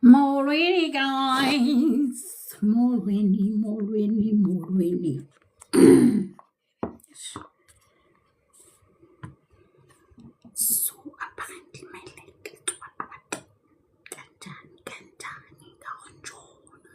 More rainy, guys. More rainy, more rainy, more rainy. So apparently my leg is what? Kanjani, kaonjona.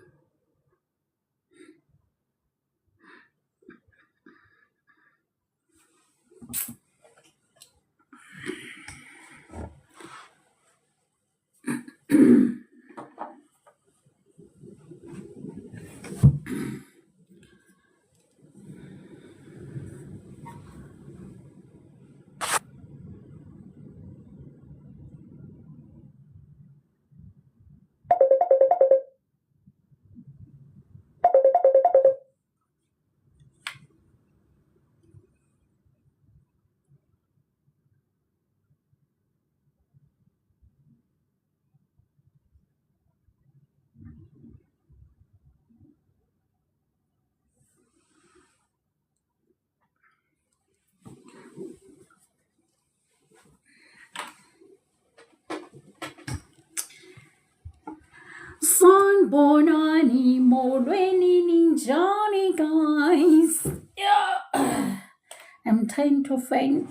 Son bonani, more rainy, ninjani, guys. Yeah. I'm trying to find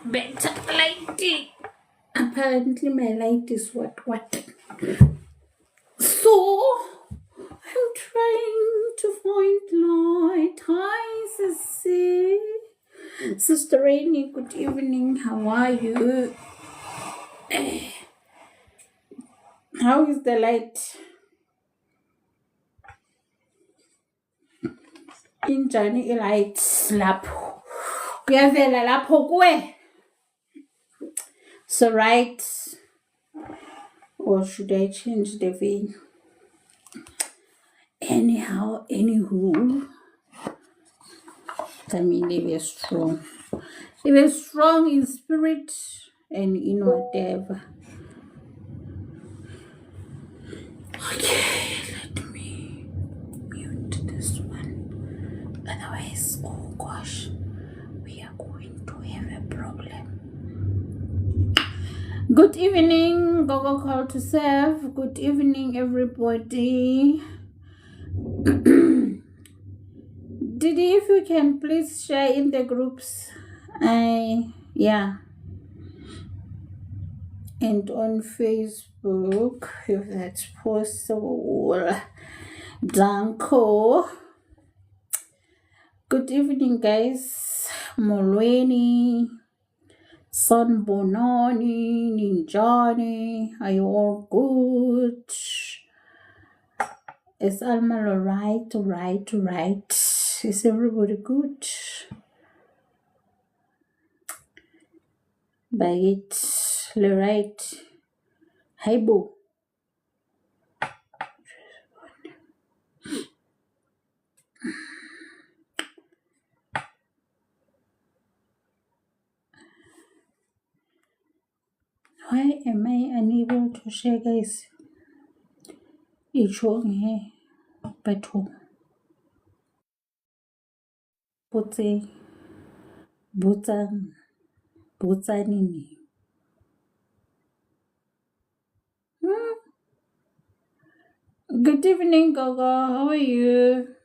better lighting. Apparently my light is what? So I'm trying to find light. Hi, Sissy. Sister Rainy, good evening. How are you? How is the light? Injani light lapho. Kuyavela lapho kuwe. So right. Or should I change the vein? Anyhow, anywho. I mean, they were strong. They were strong in spirit and in whatever. Okay, let me mute this one. Otherwise, oh gosh, we are going to have a problem. Good evening, Gogo Call to Serve. Good evening, everybody. Didi, if you can please share in the groups. Yeah. And on Facebook, if that's possible. Danko. Good evening, guys. Molweni, Son Bononi, Ninjani. Are you all good? Is Alma alright? Right. Is everybody good? By it, right. Hi, boo. Why am I unable to share, guys? It's wrong here. But Butsanini. Good evening, Gogo. How are you?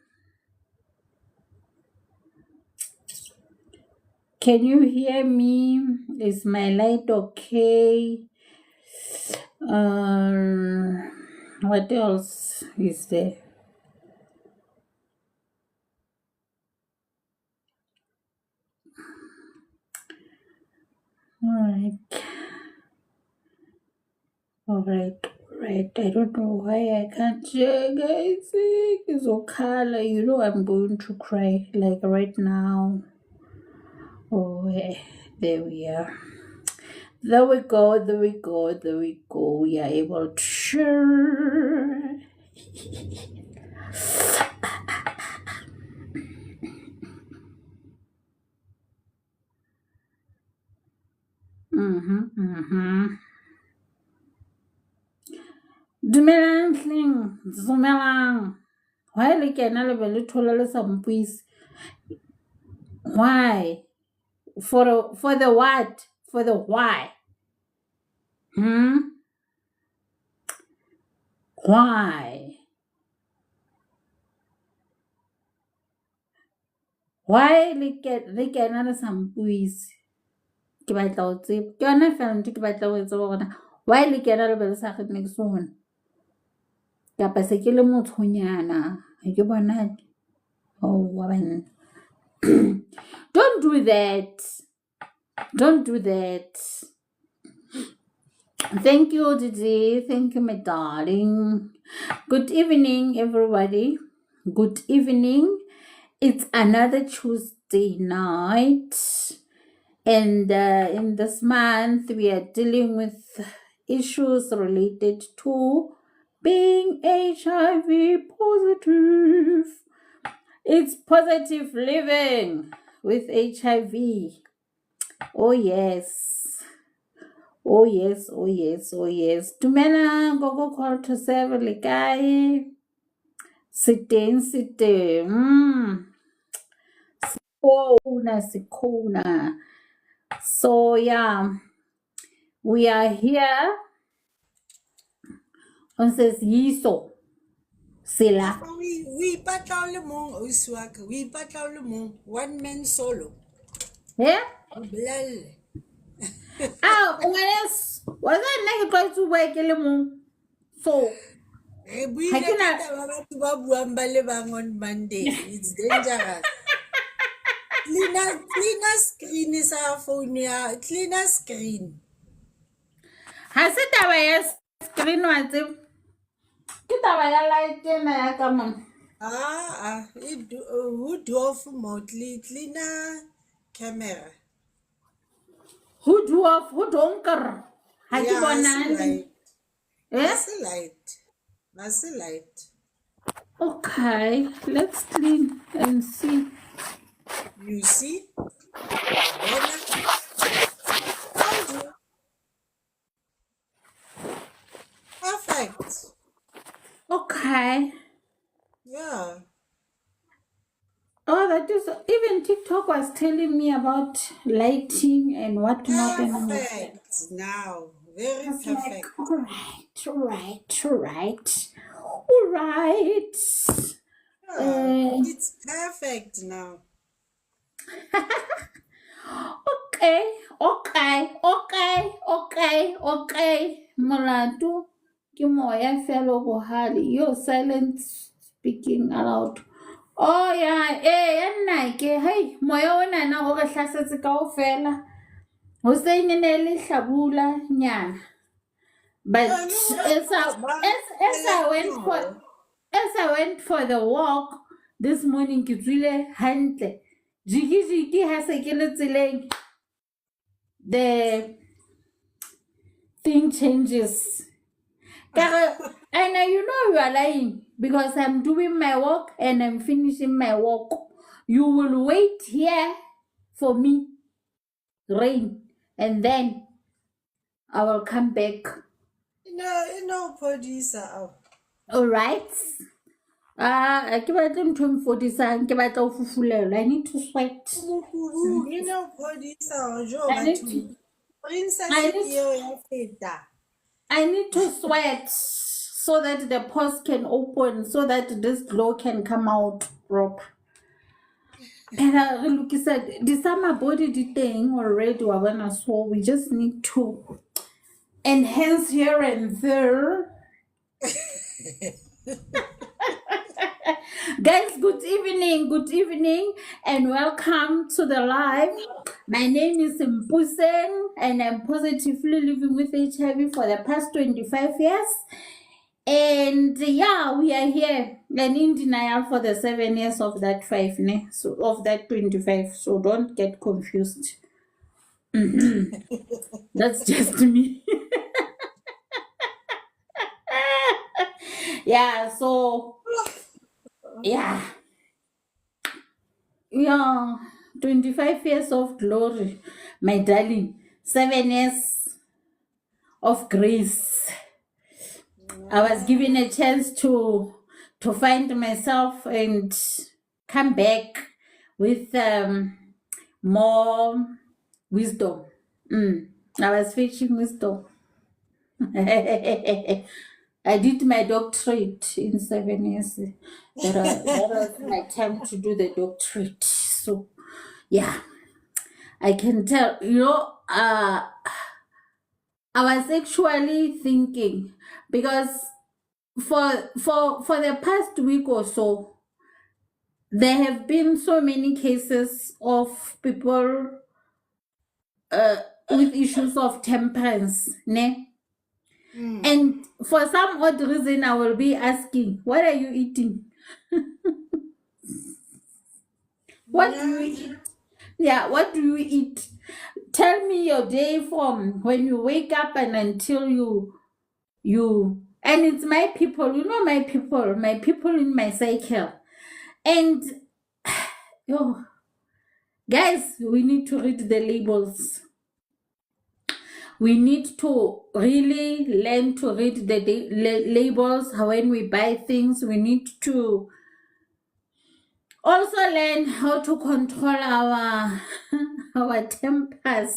Can you hear me? Is my light okay? What else is there? All right. I don't know why I can't share, guys. It's okay. You know I'm going to cry like right now. Oh, there we are. There we go. We are able to share. Dumelang. Why le kena le be le thola le sa mpuise? Why? For the what? For the why? Why? Why le kena le sa mpuise? Ke batla ho tseba. Ke yona fela ntho ke batla ho e tseba hore why le kena le be le sa kgethe ke sona? Kapa se ke le motshonyana. Ha ke bonane. Oh, wa bana. Don't do that. Don't do that. Thank you, Didi. Thank you, my darling. Good evening, everybody. Good evening. It's another Tuesday night. And in this month, we are dealing with issues related to being HIV positive. It's positive living with HIV. Oh, yes. Oh, yes, oh, yes, oh, yes. Tumela, go call to serve le kae. Sitting. Sikona. So, yeah, we are here. On says yiso. Sila. We ipatla o le mong ausi wa ka, o ipatla o le mong, one man solo. Yeah? O bolelle. Ngwanes, wa ka nna ke tlwaetse bua ke le mong. So, Re buile ka taba batho ba buang ba le bang on Monday. It's dangerous. Cleaner screen sa phone ya, cleaner screen. ha se taba ya screen wa tseba. Ke taba ya light ena ya ka mona. Who do off mostly cleaner camera. Who do off, who don't care. Ha ke Yeah, bonane. Nasi light. Okay, let's clean and see. You see? Bona. Told you. Perfect. Okay. Yeah. Oh, that is, even TikTok was telling me about lighting and whatnot. Perfect now. Very It's perfect. like, all right. Yeah, it's perfect now. Okay. Molato ke moya fela bohale. You're silent speaking aloud. Oh yeah, nna ke hey moya ona na o re hlasetse kaofela. Ho se ne le hlabula nyana. But as I went for the walk this morning ke tswile hantle. Jiki ha se ke le tseleng. The thing changes. And you know you are lying because I'm doing my work and I'm finishing my work. You will wait here for me, rain, and then I will come back. Producer. All right. Ke batla ntho e mfodisang, ke batla ho fufulelwa. I need to sweat. Producer jo batho. Princess eo ya feta. I need to sweat so that the pores can open, so that this glow can come out proper. Phela re lokisa di summer body di teng already wa bona, so we just need to enhance here and there. Guys, good evening, and welcome to the live. My name is Mpuseng, and I'm positively living with HIV for the past 25 years. And yeah, we are here and in denial for the 7 years of that 5, so of that 25. So don't get confused. That's just me. Yeah, so yeah, 25 years of glory, my darling. 7 years of grace. I was given a chance to find myself and come back with more wisdom. I was fetching wisdom. I did my doctorate in 7 years. That was my time to do the doctorate. So yeah, I can tell. I was actually thinking because for the past week or so, there have been so many cases of people with issues of temperance, ne? And for some odd reason, I will be asking, "What are you eating? What do Yeah. you eat? Yeah, what do you eat? Tell me your day from when you wake up and until you." And it's my people, my people in my cycle. And oh, guys, we need to read the labels. We need to really learn to read the labels when we buy things. We need to also learn how to control our our tempers,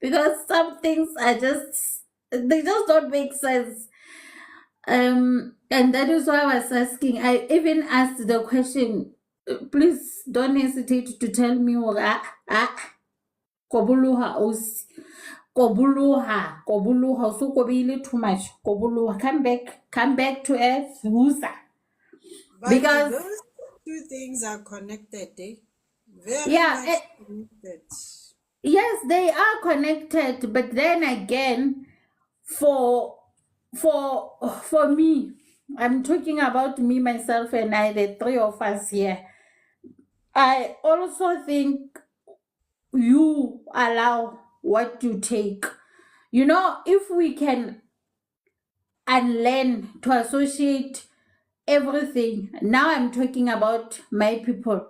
because some things are just, they just don't make sense. And that is why I was asking. I even asked the question. Please don't hesitate to tell me. Kobuluha osi. Kobuluha. So kobile too much. Kobuluha. Come back to earth. Husa. But Because those two things are connected, eh? Very yeah, much connected. yes, they are connected. But then again, for for me, I'm talking about me, myself, and I, the three of us here. I also think you allow what you take. If we can unlearn to associate everything, now I'm talking about my people,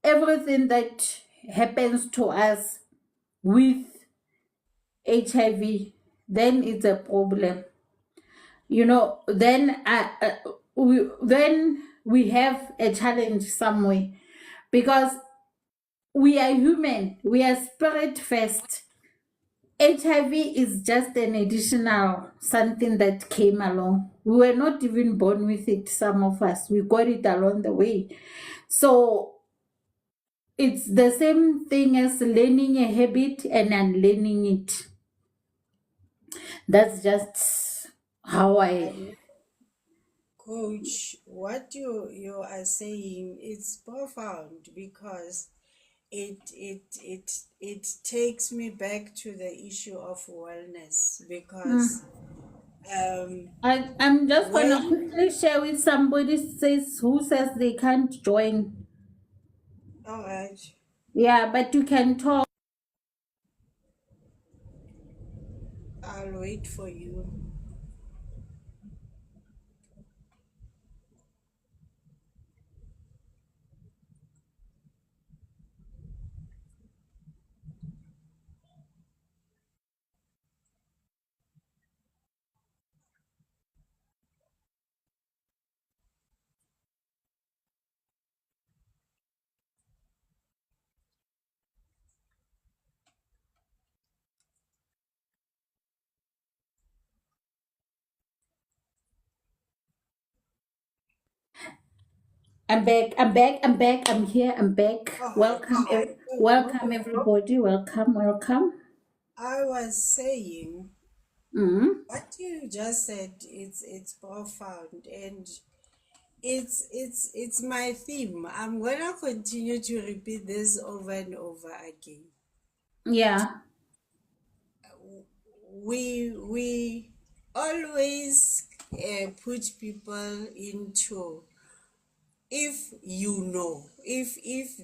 everything that happens to us with HIV, then it's a problem. Then we have a challenge somewhere, because we are human, we are spirit first. HIV is just an additional something that came along. We were not even born with it, some of us. We got it along the way. So it's the same thing as learning a habit and unlearning it. That's just how I. Coach, what you are saying, it's profound because it takes me back to the issue of wellness because I'm just gonna when quickly share with somebody says who says they can't join. all right, Yeah, but you can talk. I'll wait for you. I'm back. I'm back. I'm back. I'm here. I'm back. All right. Welcome. So Welcome everybody. Welcome. Welcome. I was saying Mm. what you just said, it's profound and it's my theme. I'm gonna continue to repeat this over and over again. Yeah. We always put people into, if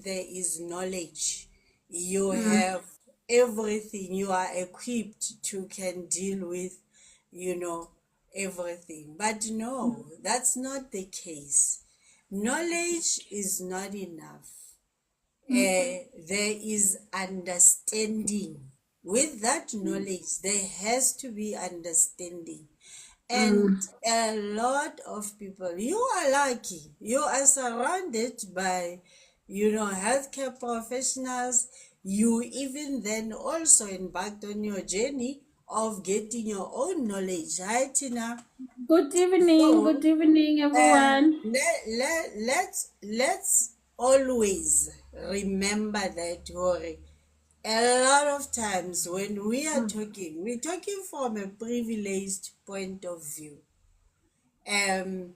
there is knowledge, you Mm. have everything, you are equipped to can deal with, you know everything. But no, that's not the case. Knowledge is not enough. There is understanding. With that knowledge, there has to be understanding. And Mm. a lot of people, you are lucky. You are surrounded by, healthcare professionals. You even then also embarked on your journey of getting your own knowledge. Hi, Tina. So Good evening, everyone. let's always remember that, Hori. A lot of times when we are Mm, talking, we're talking from a privileged point of view. Um,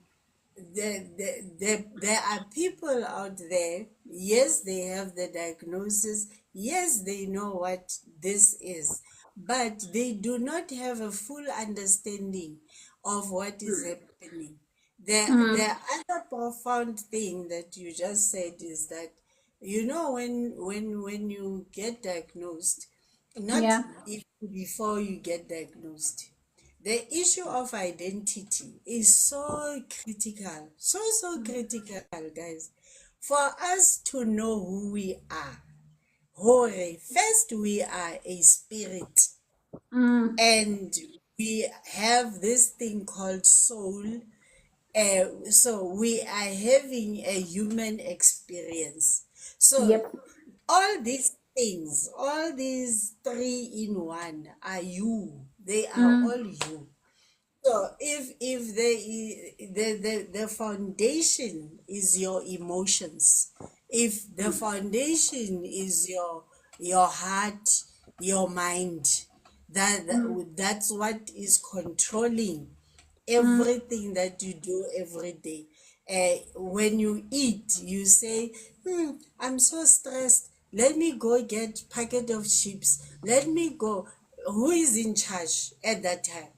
there are people out there, yes, they have the diagnosis, yes, they know what this is, but they do not have a full understanding of what is happening. The mm, other profound thing that you just said is that, when you get diagnosed, not yeah. before you get diagnosed, the issue of identity is so critical, so critical, guys. For us to know who we are, Hore, first we are a spirit, Mm, and we have this thing called soul. So we are having a human experience. So yep. all these things, all these three in one are you. They are all Mm, you. So if the foundation is your emotions, if the foundation is your heart, your mind, that's what is controlling mm, everything that you do every day. When you eat, you say, I'm so stressed. Let me go get packet of chips. Let me go. Who is in charge at that time?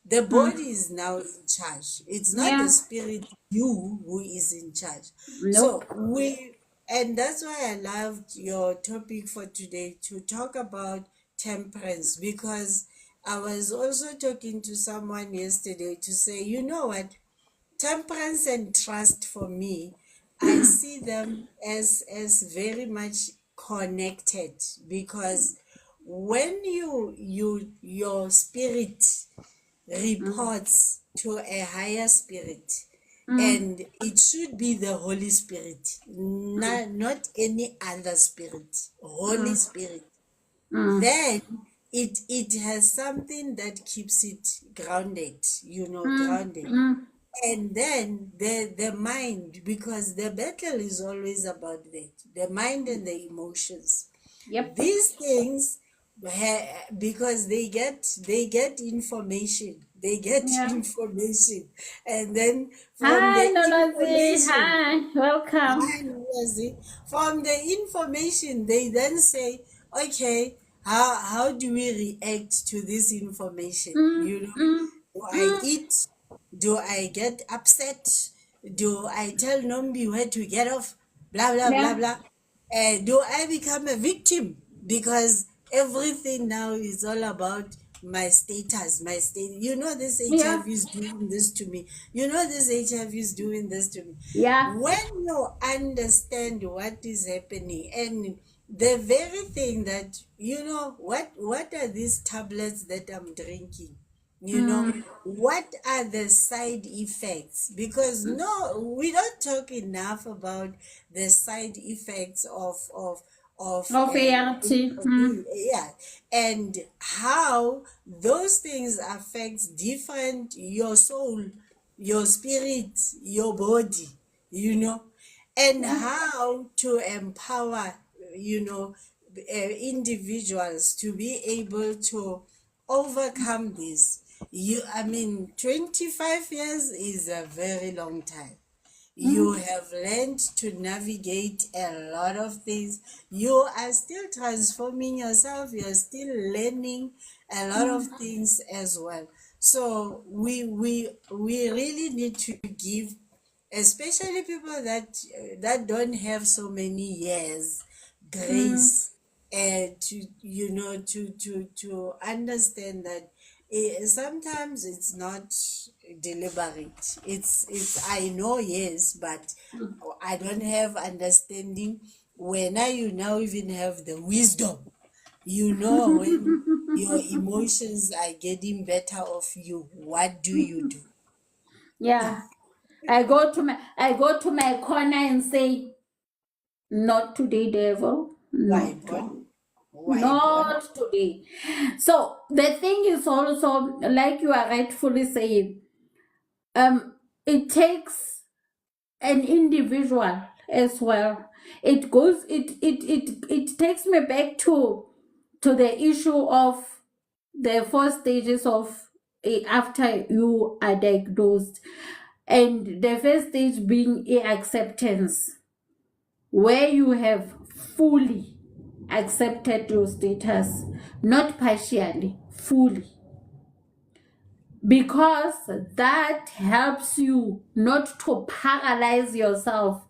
The body mm, is now in charge. It's not the yeah. spirit, you, who is in charge. Nope. So and that's why I loved your topic for today, to talk about temperance, because I was also talking to someone yesterday to say, you know what, temperance and trust, for me, I see them as very much connected, because when your spirit Mm, reports to a higher spirit, mm, and it should be the Holy Spirit, not any other spirit, Holy mm, Spirit, mm, then it has something that keeps it grounded, mm, grounded. mm, And then the mind, because the battle is always about that, the mind and the emotions, yep. these things, because they get information, they get Yeah. information, and then from Hi, the Nolazi. information, Hi. Welcome. I see. From the information, they then say, okay, how do we react to this information? Mm, mm, Do I mm, eat? Do I get upset? Do I tell Nombi where to get off? Blah, blah, blah, yeah. blah. Do I become a victim? Because everything now is all about my status, my state. This Yeah. HIV is doing this to me. This HIV is doing this to me. Yeah. When you understand what is happening, and the very thing that, what are these tablets that I'm drinking? Mm, What are the side effects? Because no, we don't talk enough about the side effects of of ART. Mm, yeah, and how those things affect different, your soul, your spirit, your body, you know and yeah. how to empower, individuals to be able to overcome this. 25 years is a very long time. You Mm, have learned to navigate a lot of things. You are still transforming yourself. You're still learning a lot of mm, things as well. So we really need to give, especially people that don't have so many years, mm, grace, and to understand that, sometimes it's not deliberate. It's I know, yes, but I don't have understanding. When are you now even have the wisdom, when your emotions are getting better of you, what do you do? yeah. I go to my corner and say, not today, devil. Why Not born? today. Why born? Not today. So the thing is also, like you are rightfully saying, it takes an individual as well. It takes me back to the issue of the 4 stages of after you are diagnosed, and the first stage being acceptance, where you have fully accepted your status, not partially, fully, because that helps you not to paralyze yourself,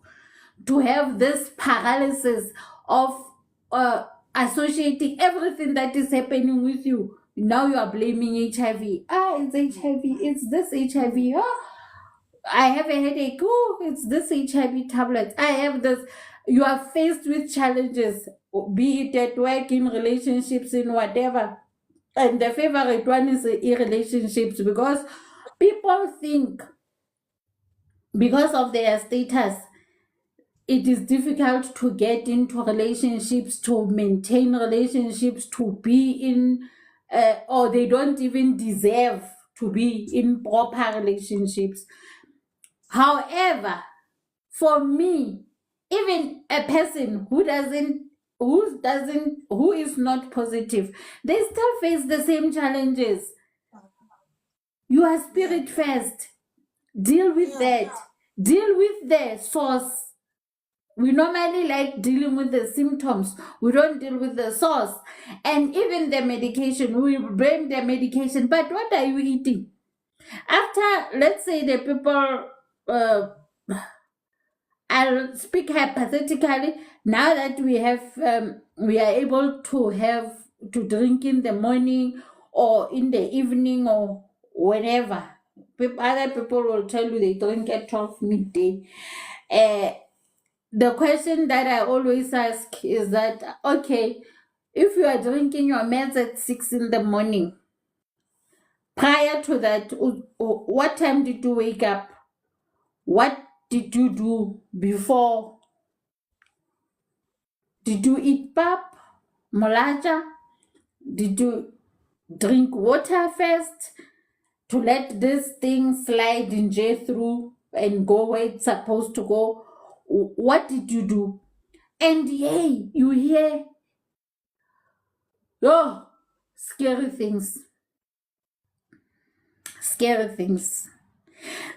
to have this paralysis of associating everything that is happening with you. Now you are blaming HIV. It's HIV. It's this HIV. I have a headache. Oh, it's this HIV tablet. I have this. You are faced with challenges, be it at work, in relationships, in whatever. And the favorite one is in relationships, because people think because of their status, it is difficult to get into relationships, to maintain relationships, to be in, or they don't even deserve to be in proper relationships. However, for me, even a person who is not positive, they still face the same challenges. You are Yeah. spirit first. Deal with that. Deal with the source. We normally like dealing with the symptoms. We don't deal with the source. And even the medication, we blame the medication. But what are you eating? After, let's say, the people, uh, I'll speak hypothetically. Now that we are able to drink in the morning or in the evening or whenever. Other people will tell you they drink at 12 midday. The question that I always ask is that, okay, if you are drinking your meds at 6 in the morning, prior to that, what time did you wake up? What did you do before? Did you eat pap, molacha? Did you drink water first to let this thing slide in J through and go where it's supposed to go? What did you do? And yay, you hear, oh, scary things. Scary things.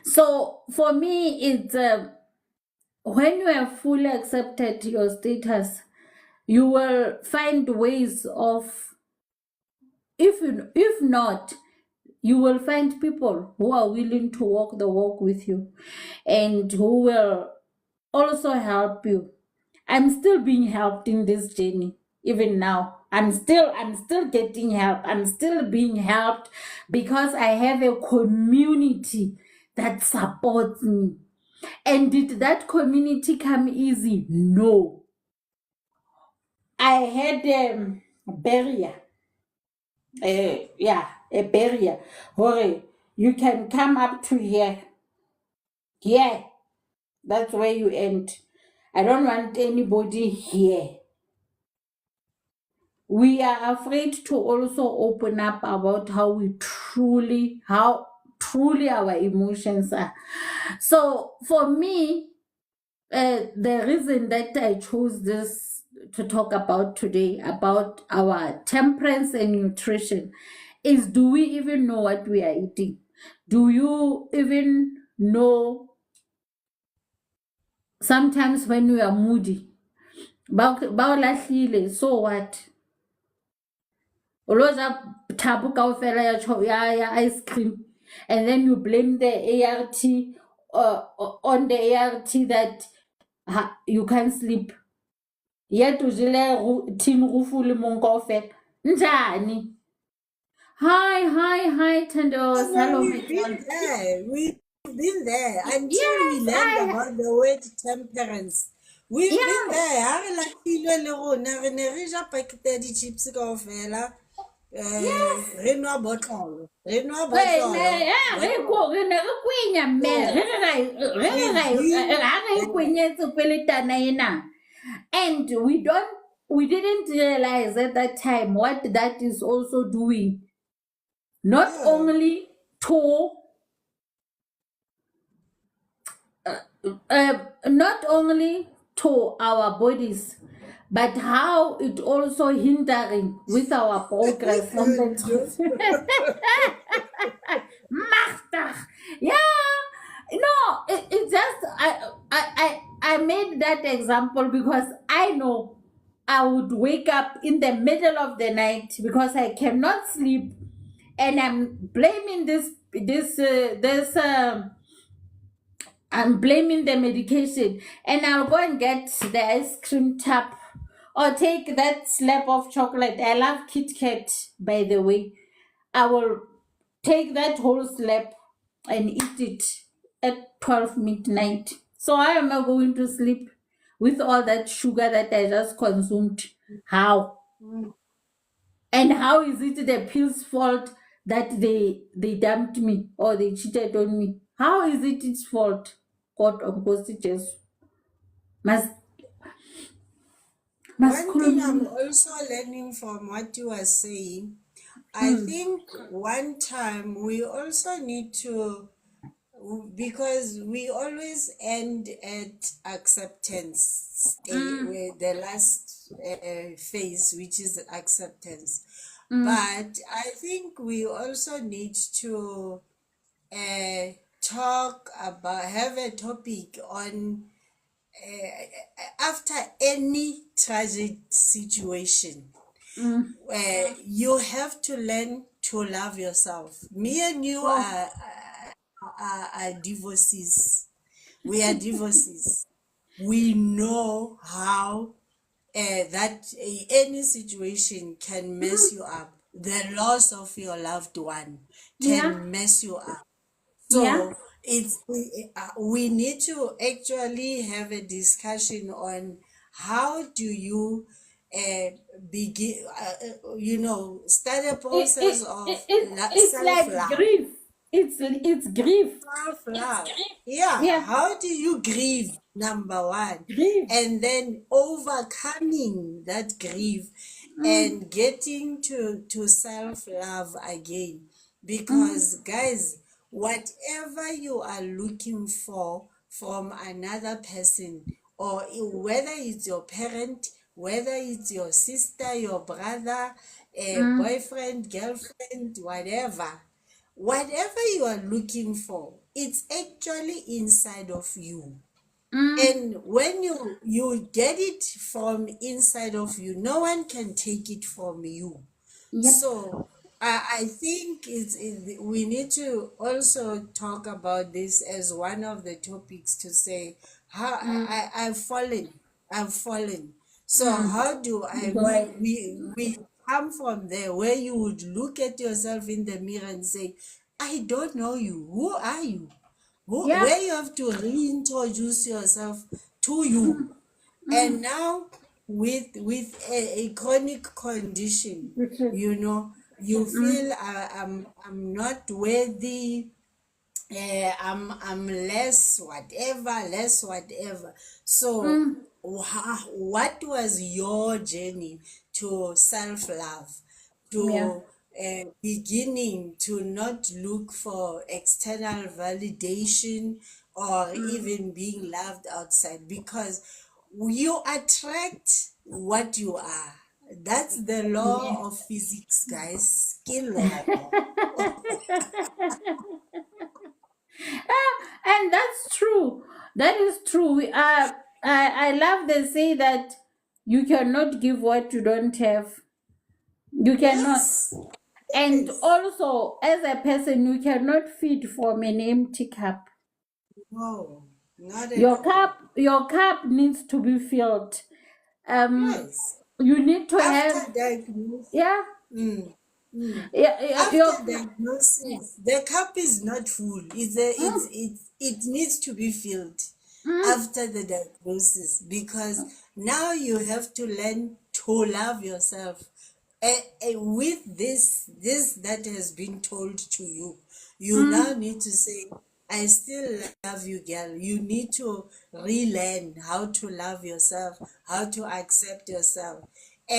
So for me, it's when you have fully accepted your status, you will find ways of, if not, you will find people who are willing to walk the walk with you and who will also help you. I'm still being helped in this journey. Even now, I'm still getting help. I'm still being helped because I have a community that supports me. And did that community come easy? No. I had a barrier. Yeah, a barrier. Hore, you can come up to here. Here, that's where you end. I don't want anybody here. We are afraid to also open up about how truly our emotions are. So for me, the reason that I chose this to talk about today, about our temperance and nutrition, is, do we even know what we are eating? Do you even know, sometimes when we are moody, so what? Oloza tabu kaofela ya ice cream, and then you blame the ART, on the ART, that you can't sleep. Yet ujile tin rufuli monkofe. Njani? Hi, Oh, Tendos. well, Hello, my we've been dear. there. We've been there until we Yes, learned about the word temperance. We've been yes, there. Ha re lahlilwe le rona, re ne re ja pakete ya di-chips kaofela. yes. Re nwa botlolo. Re nwa Wena, botlolo. re Botlolo. go re ne re kwenya mme So, we've been ga re there. kwenyetse pele tana ena. And we didn't realize at that time what that is also doing. Not Yeah. only to not only to our bodies, but how it also hindering with our progress and You the Machtig. Yeah, no, it just I made that example because I know I would wake up in the middle of the night because I cannot sleep, and I'm blaming this. I'm blaming the medication, and I'll go and get the ice cream tub or take that slab of chocolate. I love Kit Kat, by the way. I will take that whole slab and eat it at 12 midnight. So how am I going to sleep with all that sugar that I just consumed? How? Mm. And how is it the pills' fault that they dumped me or they cheated on me? How is it its fault? God of Jesus. Mas One thing I'm masculine. also learning from what you are saying, I Mm, think one time we also need to, because we always end at acceptance stage, mm, where the last phase, which is acceptance. mm, But I think we also need to uh, talk about, have a topic on after any tragic situation, mm. you have to learn to love yourself. Me and you Oh, are divorcees. We are divorcees. We know how that any situation can mess mm, you up. The loss of your loved one yeah, can mess you up. yeah. So we need to actually have a discussion on how do you uh, begin, start a process of It's self like love. grief. It's grief. Self love. Yeah. Yeah, How do you grieve? Number one. grief. And then overcoming that grief Mm, and getting to self love again. mm, Because, guys, whatever you are looking for from another person, or whether it's your parent, whether it's your sister, your brother, a mm, boyfriend, girlfriend, whatever you are looking for, it's actually inside of you. mm. And when you get it from inside of you, no one can take it from you. Yep. So I think we need to also talk about this as one of the topics, to say how Mm, I've fallen. So mm. how do I Joy. we come from there, where you would look at yourself in the mirror and say, I don't know you. Who are you? Yeah. Where you have to reintroduce yourself to you. Mm, And mm. now with a chronic condition, Richard. you Mm, feel I'm not worthy, I'm less whatever. So mm. what was your journey to self love, Yeah. to beginning to not look for external validation or Mm. even being loved outside? Because you attract what you are. That's the Yeah. law of physics, guys. Skin law. And that's true. That is true. I love the say that you cannot give what you don't have. You cannot. Yes. And Yes. also, as a person, you cannot feed from an empty cup. No, not at all. Your cup needs to be filled. Yes. You need to have, After diagnosis, yeah, mm, mm. yeah, yeah, After diagnosis, the cup is not full. mm, It needs to be filled mm, after the diagnosis, because now you have to learn to love yourself. With this that has been told to you, you now mm, need to say, I still love you, girl. You need to relearn how to love yourself, how to accept yourself.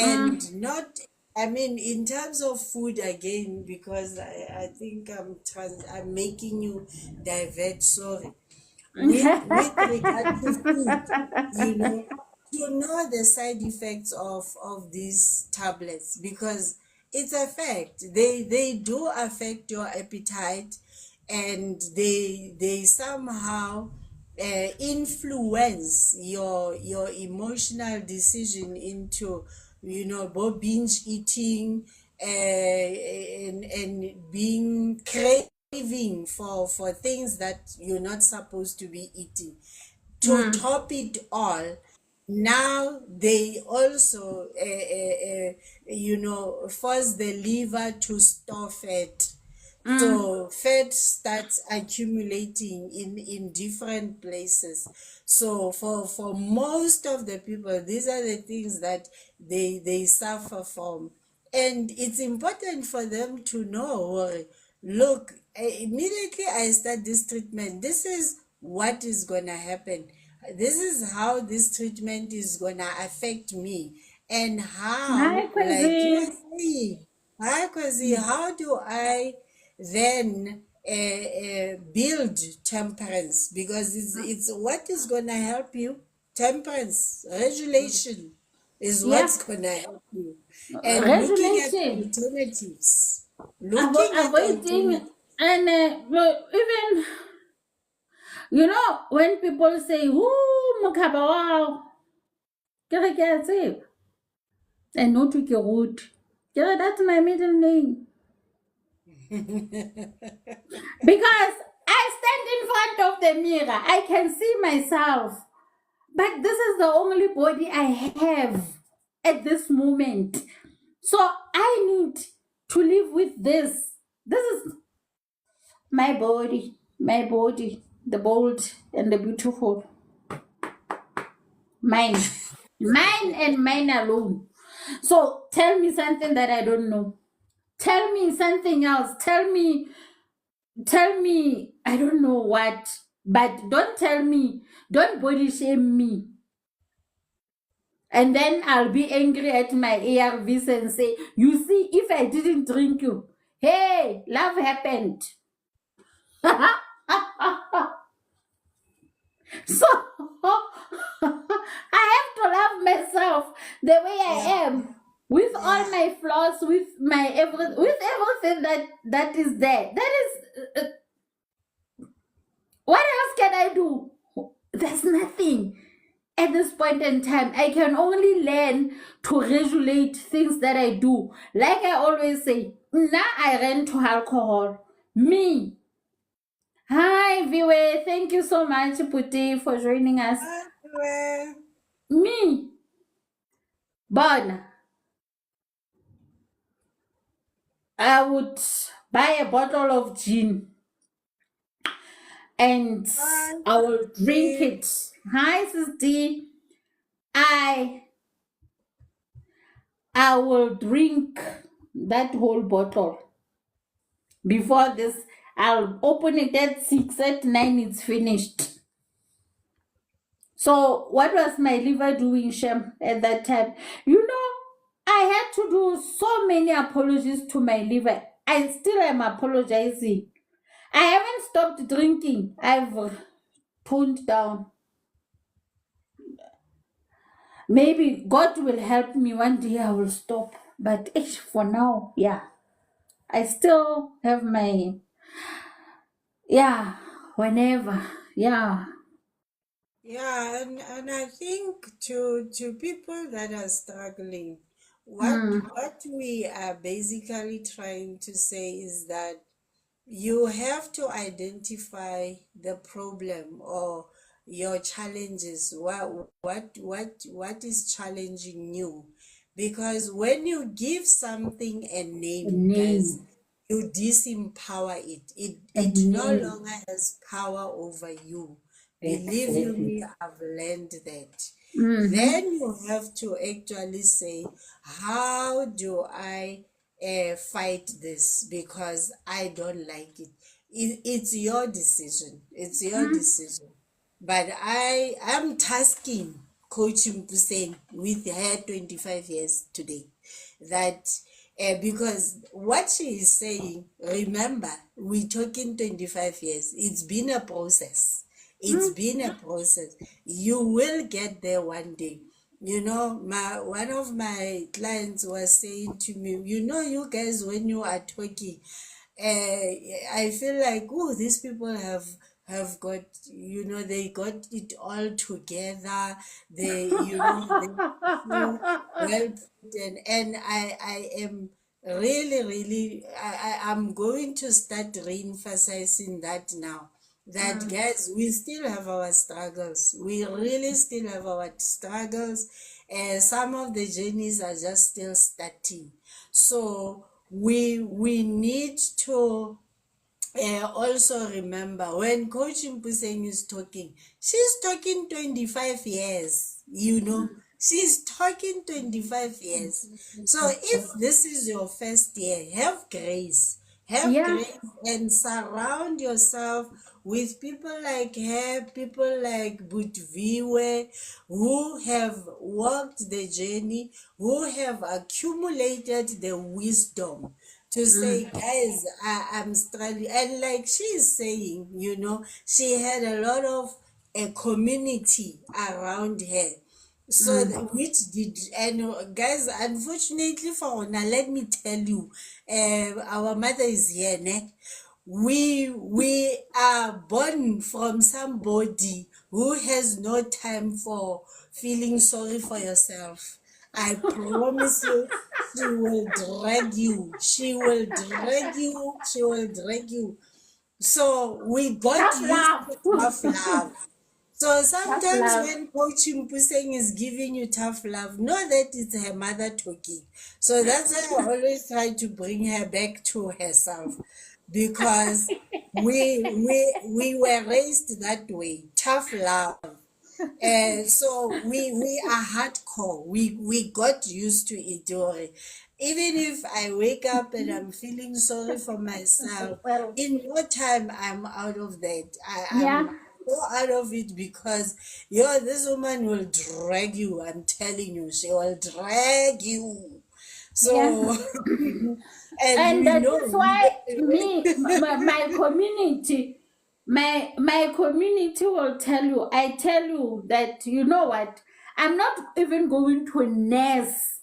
mm, And not, I mean, in terms of food again, because I think I'm making you divert, sorry. with regard to food, you know, to know the side effects of these tablets, because it's a fact. They do affect your appetite, and they somehow influence your emotional decision into, you know, both binge eating, and being craving for things that you're not supposed to be eating. To Mm, top it all, now they also you know, force the liver to store fat, mm. so fat starts accumulating in different places. So for most of the people, these are the things that they suffer from. And it's important for them to know, look, immediately I start this treatment, this is what is gonna happen. This is how this treatment is gonna affect me, and Hi, how, like you Quincy. are saying, how do I then build temperance? Because it's what is going to help you. Temperance, regulation is Yeah, what's going to help you. And looking at regulation. alternatives. Looking at Avoiding, alternatives. and well, even, you know, when people say, "Ooh, Mokaba, wow," ke re ke a tseba. And not to ke root. That's my middle name. Because I stand in front of the mirror, I can see myself. But this is the only body I have at this moment. So I need to live with this. This is my body, the bold and the beautiful. Mine. Mine and mine alone. So tell me something that I don't know. Tell me something else. Tell me, I don't know what, but don't tell me, don't body shame me. And then I'll be angry at my ARVs and say, you see, if I didn't drink you, hey, love happened. So I have to love myself the way I Yeah, am, with all yeah, my flaws, with with everything that is there. That is, what else can I do? There's nothing. At this point in time, I can only learn to regulate things that I do. Like I always say, now I ran to alcohol. Me. Hi, Viwe. Thank you so much, Puti, for joining us. well, Me. Bon, I would buy a bottle of gin and I will drink okay. it. Hi, Sis D. I I will drink that whole bottle. Before this, I'll open it at 6, at 9, it's finished. So, what was my liver doing, Shem, at that time? You know, I had to do so many apologies to my liver. I still am apologizing. I haven't stopped drinking, I've toned down. Maybe God will help me one day, I will stop. But for now, yeah, I still have my, yeah, whenever, yeah. Yeah, and I think to people that are struggling, Mm. what we are basically trying to say is that you have to identify the problem or your challenges. What is challenging you? Because when you give something a A name, guys, name, you disempower it. a It no name. longer has power over you. Believe you Exactly. me, I've learned that. Mm-hmm. Then you have to actually say, how do I fight this? Because I don't like it. It's your decision. It's your Mm. decision. But I am tasking Coach Hussein with her 25 years today. That because what she is saying, remember, we're talking 25 years. It's been a process. It's been a process. You will get there one day. You know, one of my clients was saying to me, you know, you guys, when you are talking, I feel like, oh, these people have got, you know, they got it all together. They, you know, they so well put, and I am really, really, I'm going to start re-emphasizing that now. That guys, we still have our struggles. We really still have our struggles. Some of the journeys are just still starting. So we need to also remember when Coach Mpuseng is talking, she's talking 25 years, you know, she's talking 25 years. So if this is your first year, have grace. Have Yeah. grace and surround yourself with people like her, people like Butviwe, who have walked the journey, who have accumulated the wisdom to say, guys, I'm struggling. And like she's saying, you know, she had a lot of a community around her. So which did, and guys, unfortunately for Ona, let me tell you, our mother is here, ne? We are born from somebody who has no time for feeling sorry for yourself. I promise you, she will drag you. She will drag you. She will drag you. So we got Tough used love. to tough love. So Tough sometimes love. when Coach Mpuseng is giving you tough love, know that it's her mother talking. So that's why I always try to bring her back to herself, because we were raised that way, tough love. And so we are hardcore. We got used to it already. Even if I wake up and I'm feeling sorry for myself, Well, in no time I'm out of that. yeah, I'm so out of it because yo, this woman will drag you. I'm telling you, she will drag you. yeah. So and And we that know is why me, my community, my community will tell you, I tell you that, you know what, I'm not even going to nurse.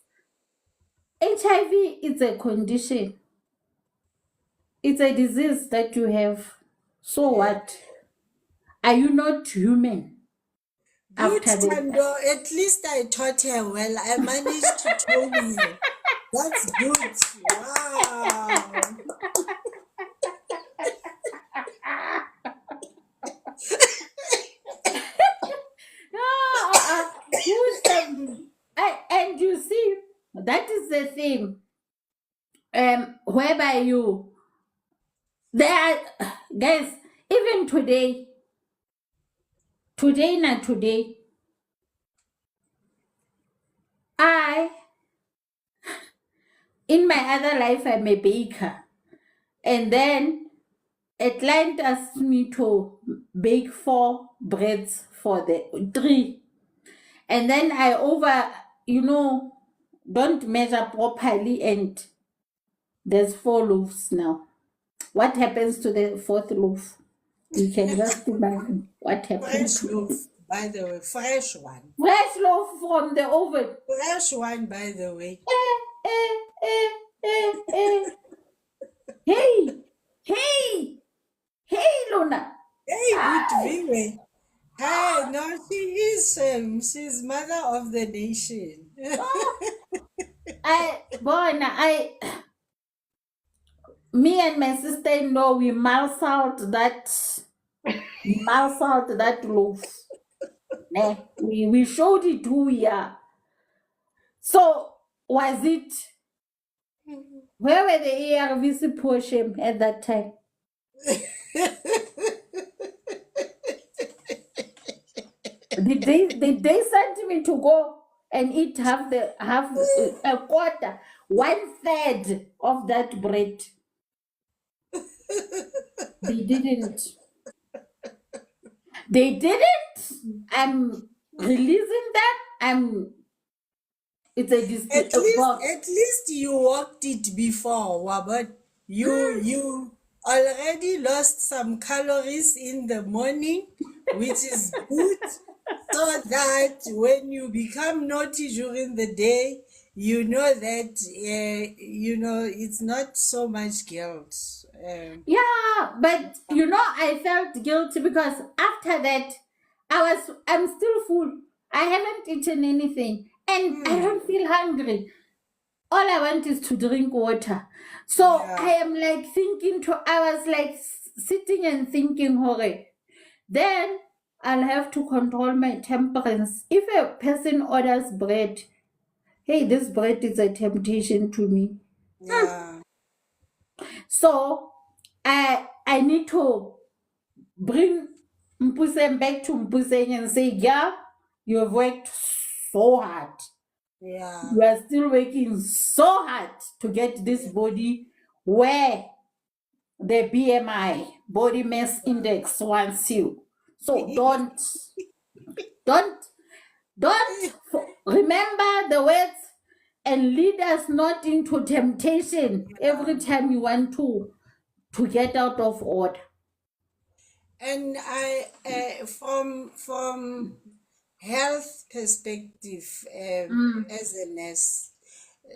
HIV is a condition. It's a disease that you have. So yeah. what? Are you not human Good, after that? Tando. At least I taught her well. I managed to tone her. That's good. Wow. Who's and you see, that is the thing. Whereby you there are guys, even today, I, in my other life, I'm a baker, and then a client asked me to bake 4 breads for the 3, and then I you know, don't measure properly, and there's 4 loaves now. What happens to the fourth loaf? You can just imagine what happened Fresh to it. loaf, by the way. Fresh one. Fresh loaf from the oven. Fresh one, by the way. Eh, eh, eh, eh, eh. Hey, hey, hey, Luna. Hey, Hi. Butviwe. Hey, no, she is. She's mother of the nation. Oh, me and my sister-in-law, we marshaled that loaf. Nah, we showed it who we are. So, was it, where were the ARVs portion at that time? Did they send me to go and eat half a quarter, 1/3 of that bread? They didn't. They didn't. I'm releasing that. It's a display. At least you walked it before, Wabot. You already lost some calories in the morning which is good, so that when you become naughty during the day, you know that it's not so much guilt. Yeah, but I felt guilty because after that, I'm still full. I haven't eaten anything and I Hmm, don't feel hungry. All I want is to drink water. So yeah, I am like I was like sitting and thinking, Hore, then I'll have to control my temperance. If a person orders bread, hey, this bread is a temptation to me. yeah, So I need to bring Mpuseng back to Mpuseng and say, yeah, you have worked so hard. yeah. You are still working so hard to get this body where the BMI, body mass index, wants you. So don't, remember the words and lead us not into temptation every time you want to get out of order. And from health perspective, Mm, as a nurse,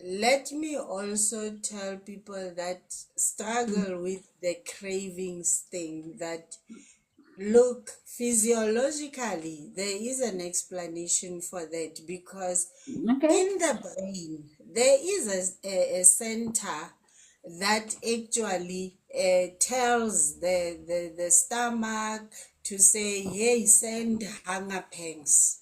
let me also tell people that mm. struggle with the cravings thing that, look, physiologically, there is an explanation for that, because Okay. in the brain, there is a center that actually tells the stomach to say, hey, send hunger pangs.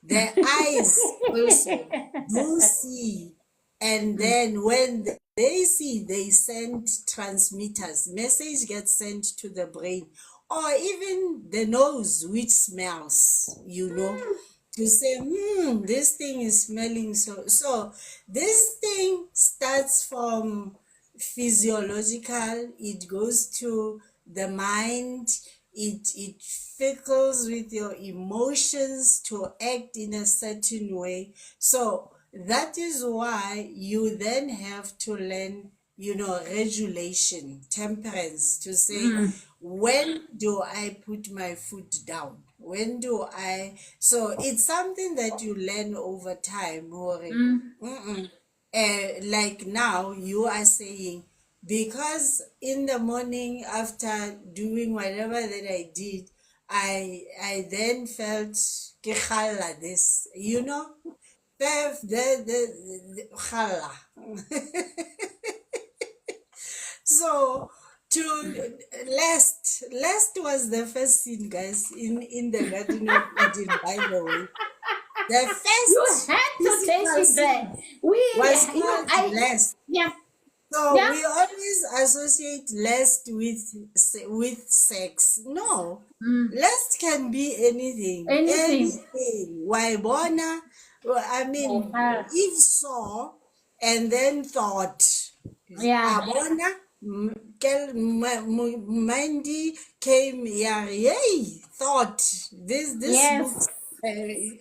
The eyes also do see, and Mm, then when they see, they send transmitters. Message gets sent to the brain, or even the nose, which smells, to say, this thing is smelling so. So this thing starts from physiological, it goes to the mind, it fickles with your emotions to act in a certain way. So that is why you then have to learn, regulation, temperance, to say, mm, when do I put my foot down? When do I? So it's something that you learn over time, Hore. mm. Mm-mm. Like now, you are saying, because in the morning after doing whatever that I did, I then felt ke kgalla this, the kgalla. So to last was the first scene, guys, in the Garden of Eden. By the way, the You first had to take physical it there. scene was called I, last. yeah, So yeah. we always associate lust with sex. No, Mm. lust can be anything, Anything. anything. Why bona? Well, I mean, Uh, Eve saw and then thought. yeah. Abona, Mindy came here. Yay! Thought this Yes. looks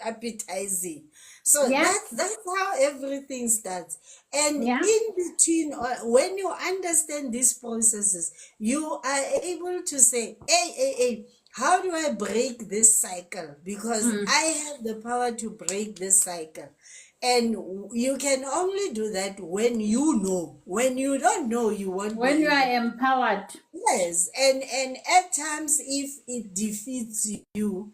appetizing. So Yeah. that's how everything starts. And Yeah. in between, when you understand these processes, you are able to say, hey, how do I break this cycle? Because Mm. I have the power to break this cycle. And you can only do that when you know. When you don't know, you won't When you be are able. empowered. Yes, and at times, if it defeats you,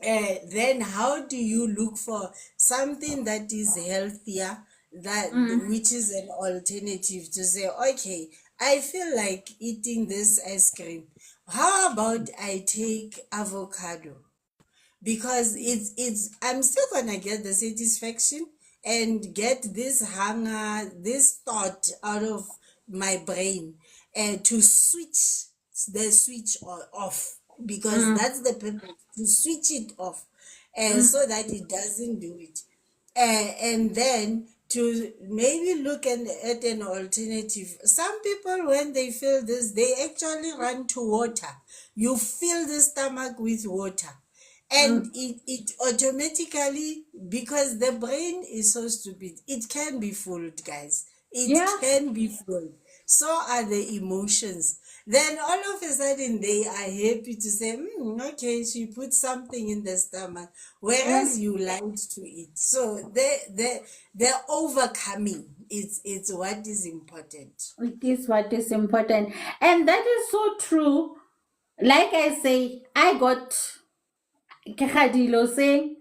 then how do you look for something that is healthier, that Mm. which is an alternative, to say, okay, I feel like eating this ice cream. How about I take avocado? Because it's I'm still gonna get the satisfaction and get this hunger, this thought out of my brain, and to switch the switch off, because Mm. that's the purpose, to switch it off, and Mm. so that it doesn't do it. And then to maybe look at an alternative. Some people, when they feel this, they actually run to water. You fill the stomach with water, and Mm. it automatically, because the brain is so stupid, it can be fooled, guys. It Yeah. can be fooled. So are the emotions. Then all of a sudden they are happy to say, okay, she put something in the stomach, whereas Mm. you lied to it. So the overcoming, it's what is important. It is what is important. And that is so true. Like I say, I got kekgadilo saying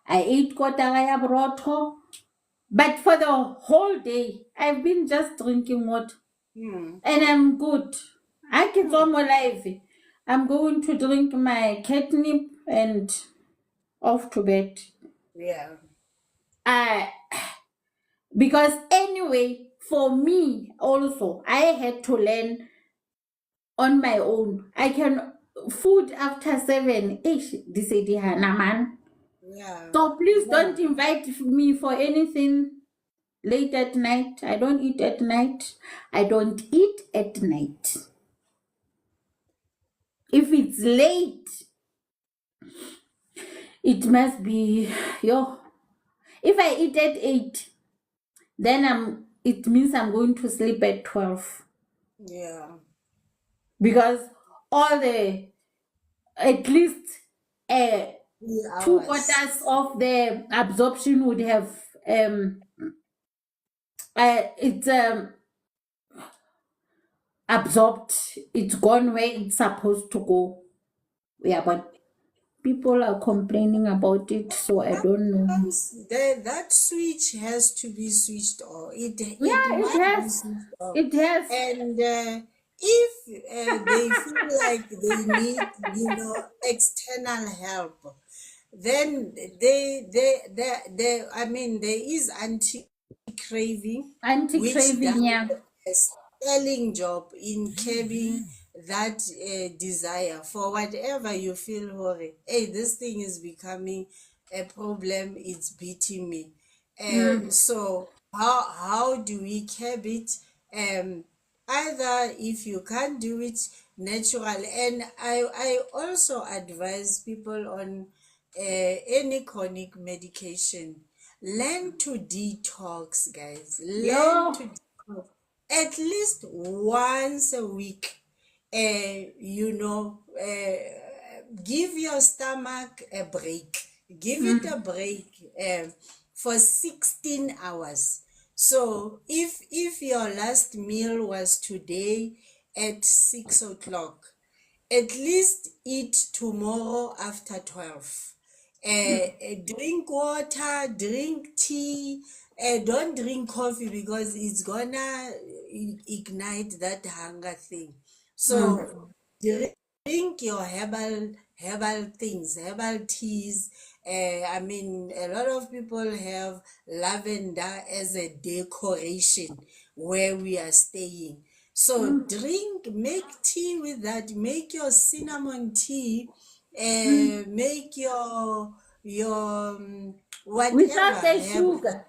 I ate kotara ya borotho, but for the whole day I've been just drinking water Hmm. and I'm good. I get Hmm. on my life. I'm going to drink my catnip and off to bed. Yeah. I because anyway, for me also, I had to learn on my own. I can food after 7. Ish, this is man. Yeah. So please Yeah. don't invite me for anything late at night. I don't eat at night. I don't eat at night. If it's late, it must be yo. If I eat at 8, then it means I'm going to sleep at 12 Yeah. because all the at least uh, 2 3 hours. quarters of the absorption would have it's absorbed. It's gone where it's supposed to go. Yeah, but people are complaining about it, so I don't know. That switch has to be switched off. It Yeah, it must be has. switched off. It has. And if they feel like they need, external help, then I mean, there is anti-craving, which does Anti-craving, yeah. a sterling job in curbing that desire for whatever you feel worried. Hey, this thing is becoming a problem, it's beating me. Mm. So how do we curb it? Either if you can't do it natural, and I also advise people on any chronic medication, learn to detox, guys. Learn Yo. to detox at least once a week. You know, give your stomach a break. Give it a Mm. break for 16 hours. So if your last meal was today at 6 o'clock, at least eat tomorrow after 12. Drink water, drink tea. Don't drink coffee because it's gonna ignite that hunger thing. Mm. So drink your herbal things, herbal teas. I mean, a lot of people have lavender as a decoration where we are staying. So Mm. drink, make tea with that. Make your cinnamon tea. Mm. Make your Without whatever the herb. sugar.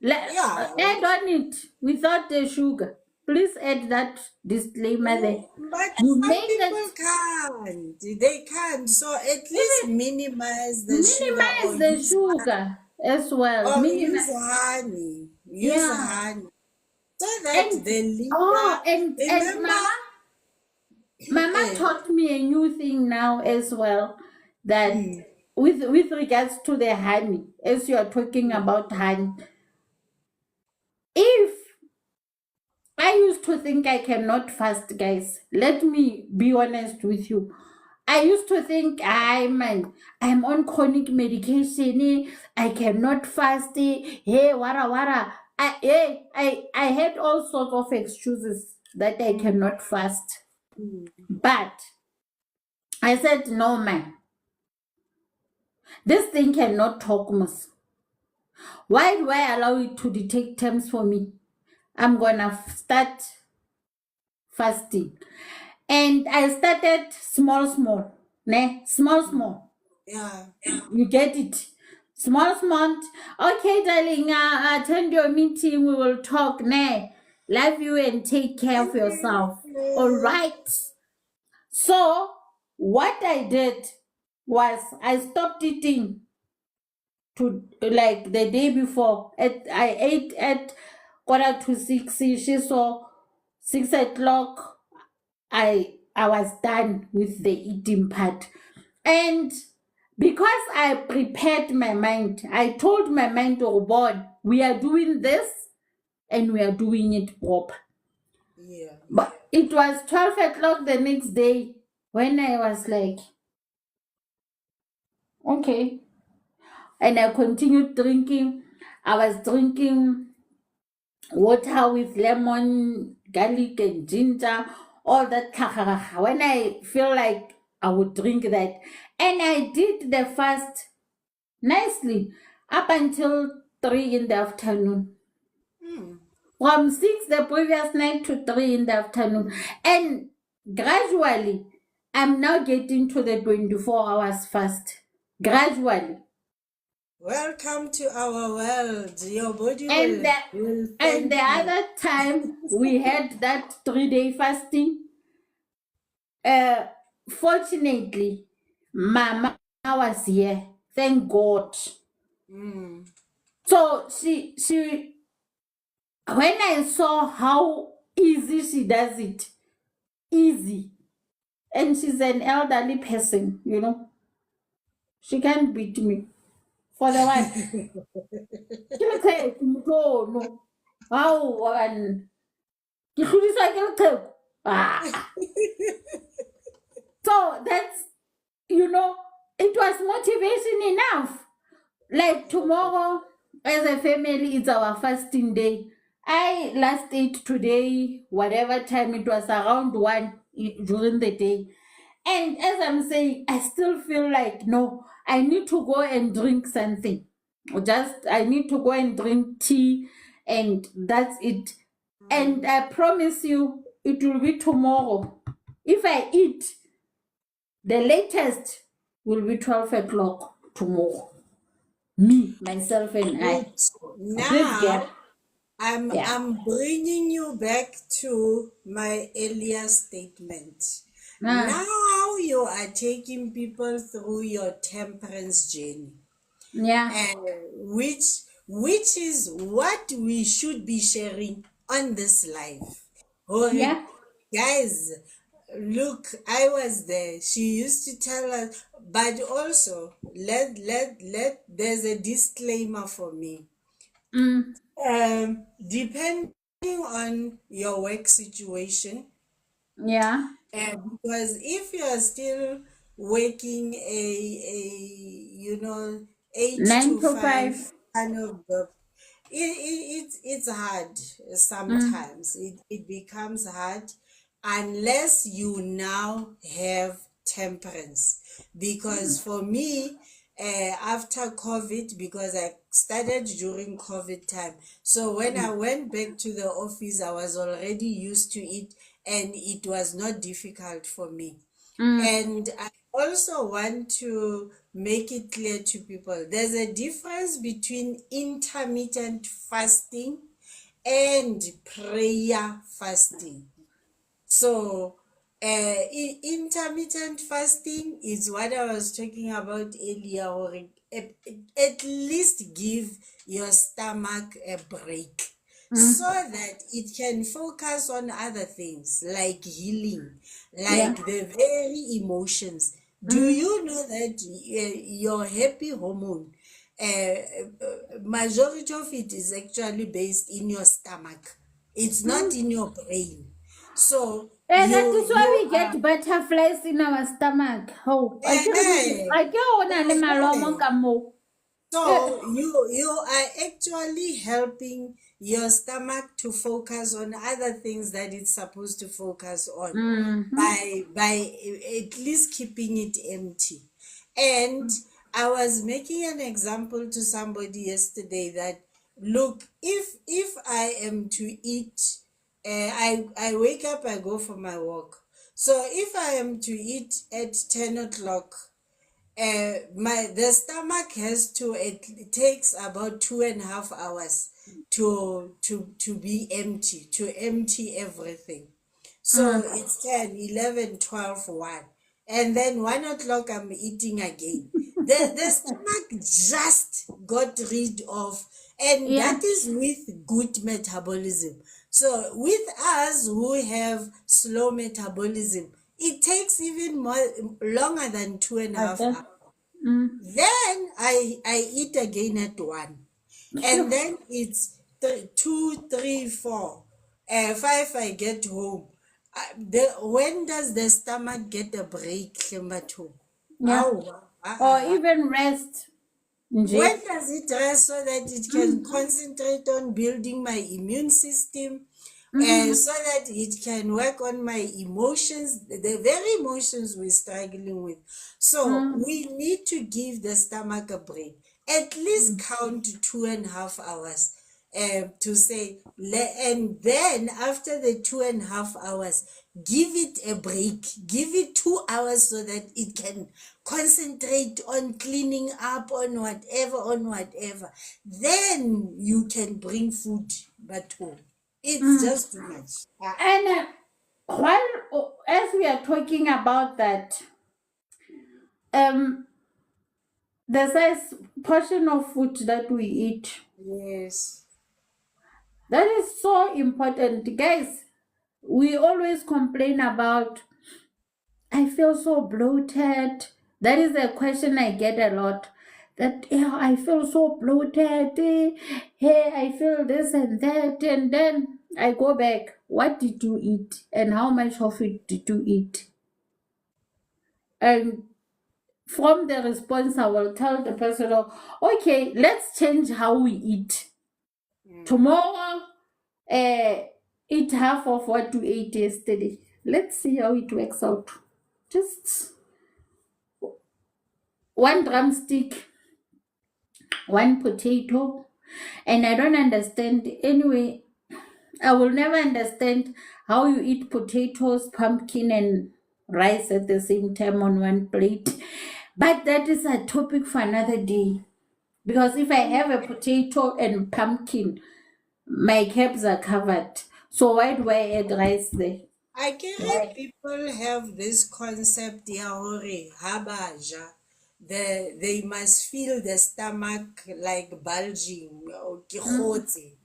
Yeah, Add on it without the sugar. Please add that disclaimer there. but You some make that people can't. They can't. So at least even minimize the sugar, minimize the sugar as well. or use Minimize, honey. Use yeah. honey so that And the liver. oh, and Remember, Mama eh, taught me a new thing now as well, that mm, with regards to the honey, as you are talking about honey, if I used to think I cannot fast, guys. Let me be honest with you. I used to think I'm on chronic medication. I cannot fast. Hey, wara wara. I had all sorts of excuses that I cannot fast. mm, But I said, no, man, this thing cannot talk, Mus. Why do I allow it to dictate terms for me? I'm gonna start fasting. And I started small, small. Ne? Small, small. yeah. You get it? Small, small. Okay, darling, attend your meeting. We will talk. Ne? Love you and take care of Thank yourself. All you. right. So, what I did was I stopped eating to like the day before. I ate at 5:45. So 6 o'clock. I was done with the eating part. And because I prepared my mind, I told my mind, oh God, we are doing this and we are doing it proper. Yeah. But it was 12 o'clock the next day when I was like, okay. And I continued drinking. I was drinking water with lemon, garlic, and ginger, all that. When I feel like I would drink that. And I did the fast nicely up until 3 in the afternoon. Hmm. From 6 the previous night to 3 in the afternoon. And gradually, I'm now getting to the 24 hours fast. Gradually. Welcome to our world. Your body And will the thank you. other time we had that 3 day fasting, uh, fortunately, Mama was here. Thank God. Mm. So she when I saw how easy she does it, easy, and she's an elderly person, she can't beat me. For the what? Ke leqheku motho ono. Hao ke hlodiswa ke leqheku. So it was motivation enough. Like tomorrow, as a family, it's our fasting day. I last ate today, whatever time it was, around 1 during the day. And as I'm saying, I still feel like, no, I need to go and drink something. I need to go and drink tea, and that's it. And Mm. I promise you, it will be tomorrow. If I eat, the latest will be 12 o'clock tomorrow. Me, myself, and I. Good. This girl. Now, I'm Yeah. I'm bringing you back to my earlier statement. Ah, Now you are taking people through your temperance journey, yeah. and which is what we should be sharing on this live. Hori, Yeah. guys, look, I was there. She used to tell us, but also there's a disclaimer for me. Mm, Depending on your work situation, yeah. because if you are still working a eight Nine to to five five. kind of job, it's hard Mm, sometimes. It becomes hard unless you now have temperance. Because for me, after COVID, because I started during COVID time, so when I went back to the office, I was already used to it, and it was not difficult for me. mm, And I also want to make it clear to people there's a difference between intermittent fasting and prayer fasting. So, intermittent fasting is what I was talking about earlier, or at least give your stomach a break so mm, that it can focus on other things like healing, yeah. like the very emotions. Do Mm, you know that your happy hormone, majority of it is actually based in your stomach? It's not mm. in your brain. So That is why you we are get butterflies in our stomach. Oh, eh, I can't want to eh, malomo ka mo. so you are actually helping your stomach to focus on other things that it's supposed to focus on Mm-hmm. by at least keeping it empty. And I was making an example to somebody yesterday that look, if I am to eat, I wake up, I go for my walk. So if I am to eat at 10 o'clock, my the stomach has to it takes about 2.5 hours to be empty, to empty everything. So Mm, it's 10, 11, 12, 1. And then 1 o'clock I'm eating again. The stomach just got rid of, and yeah. that is with good metabolism. So with us who have slow metabolism, it takes even more longer than two and a But half then, hours. mm, Then I eat again at 1. And phew, then it's 2, 3, 4, 5. I get home. When does the stomach get a break, Shembato? yeah. Ow. Or even rest. When Nje. does it rest so that it can Mm, concentrate on building my immune system, mm, so that it can work on my emotions, the very emotions we're struggling with? So mm, we need to give the stomach a break. At least mm, count 2.5 hours, to say, and then after the 2.5 hours, give it a break, give it 2 hours so that it can concentrate on cleaning up, on whatever, then you can bring food back home. It's mm. just too much. And as we are talking about that, um, the size portion of food that we eat, Yes. that is so important, guys. We always complain about, I feel so bloated. That is a question I get a lot. That, yeah, I feel so bloated. Hey, I feel this and that. And then I go back. What did you eat? And how much of it did you eat? And from the response, I will tell the person, oh, okay, let's change how we eat. Mm. Tomorrow, uh, eat half of what you ate yesterday. Let's see how it works out. Just one drumstick, one potato, and I don't understand. Anyway, I will never understand how you eat potatoes, pumpkin, and rice at the same time on one plate. But that is a topic for another day. Because if I have a potato and pumpkin, my carbs are covered. So why do I add rice there? I get people have this concept ya hore ha ba ja, they must feel the stomach like bulging or ke Mm, kgotse.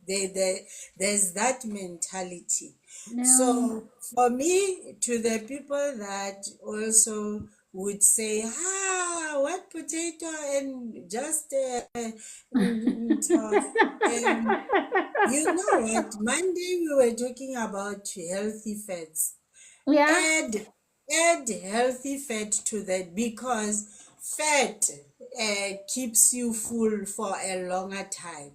There's that mentality. no. So for me, to the people that also would say, what potato and just you know what? Monday we were talking about healthy fats. Yeah. Add healthy fat to that, because fat keeps you full for a longer time.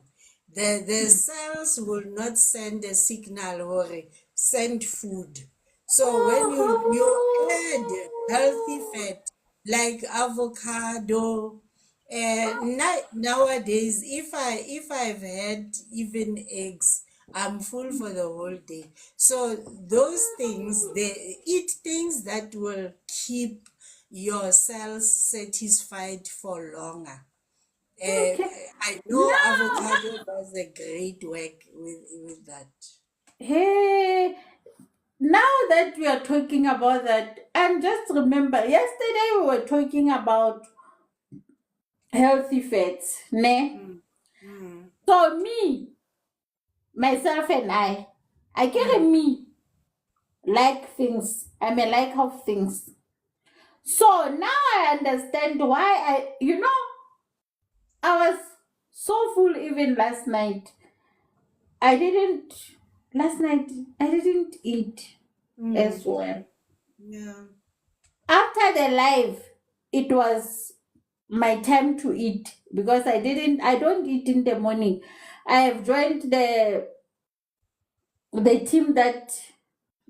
The cells will not send a signal or send food. So when you add healthy fat like avocado, nowadays, if I've had even eggs, I'm full for the whole day. So those things, they eat things that will keep your cells satisfied for longer. Uh, Okay. I know Now, avocado does a great work with that. hey, now that we are talking about that, and just remember, yesterday we were talking about healthy fats, ne? Mm, mm, So me, myself and I get mm. me like things. I'm a like of things. So now I understand why I was so full even last night. I didn't, last night, I didn't eat as Mm, well. yeah. After the live, it was my time to eat because I don't eat in the morning. I have joined the team that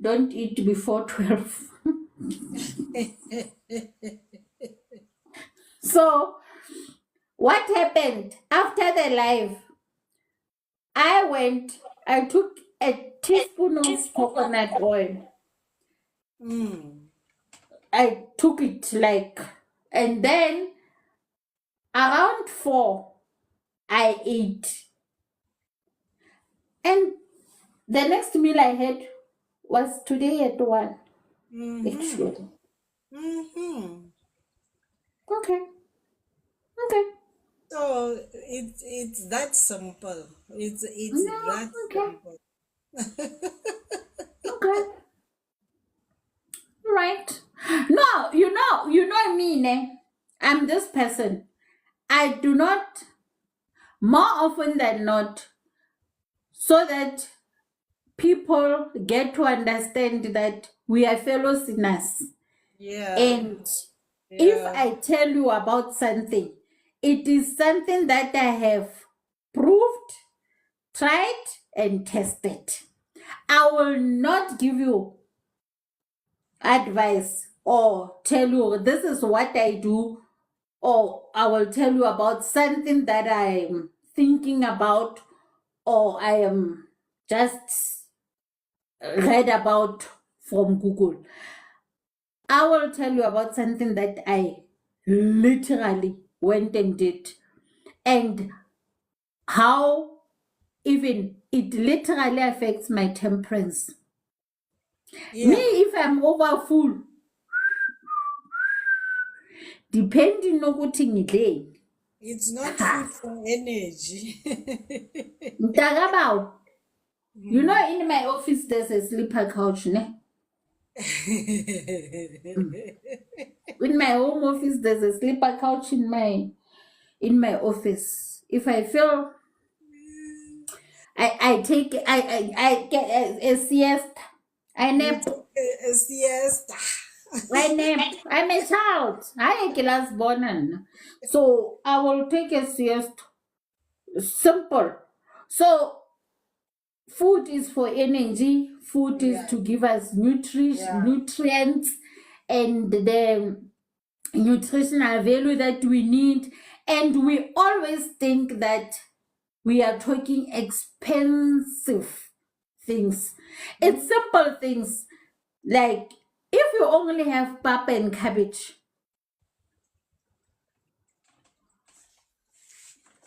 don't eat before 12. So what happened after the live? I took a teaspoon of coconut oil. Mm, I took it like, and then around 4, I ate. And the next meal I had was today at 1, mm-hmm, actually. mm-hmm. Okay, okay. So it's that simple. It's No, that okay. simple. Okay. Right. No, me, ne? I'm this person. I do not, more often than not, so that people get to understand that we are fellow sinners. Yeah, And if yeah, I tell you about something, it is something that I have proved, tried, and tested. I will not give you advice or tell you this is what I do, or I will tell you about something that I'm thinking about, or I am just read about from Google. I will tell you about something that I literally went and did, and how even it literally affects my temperance. Me, yeah. if I'm over full, depending nokuthi ngidleni. It's not food Ha, for energy. mntakabawo, Mm. in my office there's a sleeper couch, ne? Mm. In my home office there's a sleeper couch in my office. If I feel I take I get a siesta. I You nap. took a siesta. I nap. I'm a child. I am class born. So I will take a siesta. Simple. So food is for energy. Food is Yeah, to give us yeah. nutrients and the nutritional value that we need. And we always think that we are talking expensive things. It's Mm. simple things like if you only have pap and cabbage,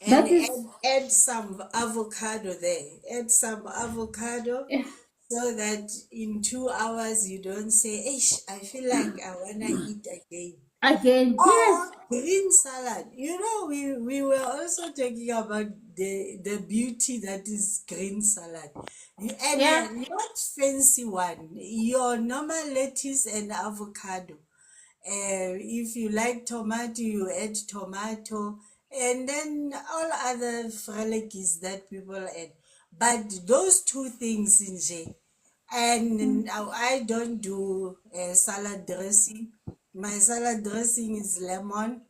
And that is add some avocado there. Add some avocado eh, so that in 2 hours you don't say, Ish, I feel like I wanna eat again. again, yes, Or green salad. We were also talking about the beauty that is green salad. And yeah. not fancy one. Your normal lettuce and avocado. If you like tomato, you add tomato, and then all other fralicies that people add. But those two things in J. And now I don't do salad dressing. My salad dressing is lemon.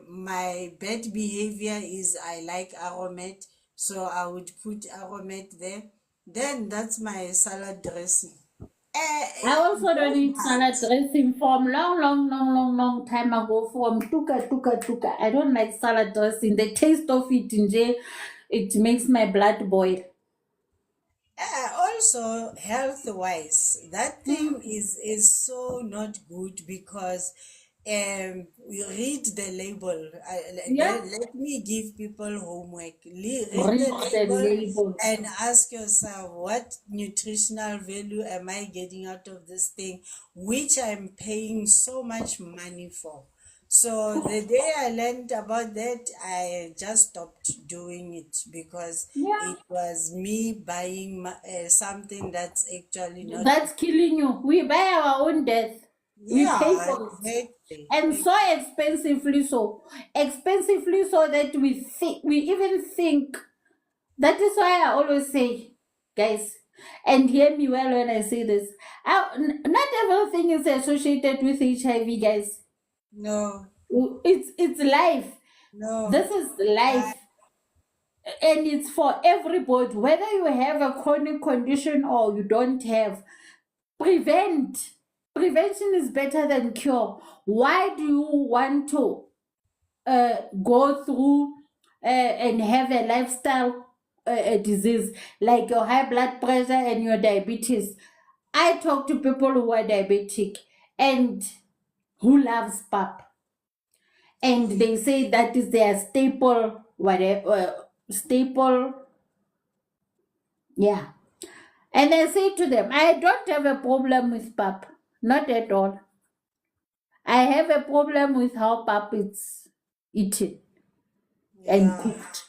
My bad behavior is I like aromat, so I would put aromat there. Then that's my salad dressing. I also don't Very eat salad bad. dressing from long time ago from tuka. I don't like salad dressing. The taste of it in jail, it makes my blood boil. Also, health wise, that thing is so not good because you read the label. Yeah, Let me give people homework. Read the read the label label. and ask yourself, what nutritional value am I getting out of this thing, which I'm paying so much money for? So the day I learned about that, I just stopped doing it because Yeah, it was me buying something that's actually not. that's killing you. We buy our own death. We pay Yeah, for it. exactly. And so expensively so that we even think. That is why I always say, guys, and hear me well when I say this. Not everything is associated with HIV, guys. No, It's life. no. This is life, and it's for everybody. Whether you have a chronic condition or you don't have, prevent. Prevention is better than cure. Why do you want to go through and have a lifestyle disease like your high blood pressure and your diabetes? I talk to people who are diabetic and who loves pap, and they say that is their staple, whatever staple, yeah. And I say to them, I don't have a problem with pap, not at all. I have a problem with how pap is eaten and Yeah, cooked.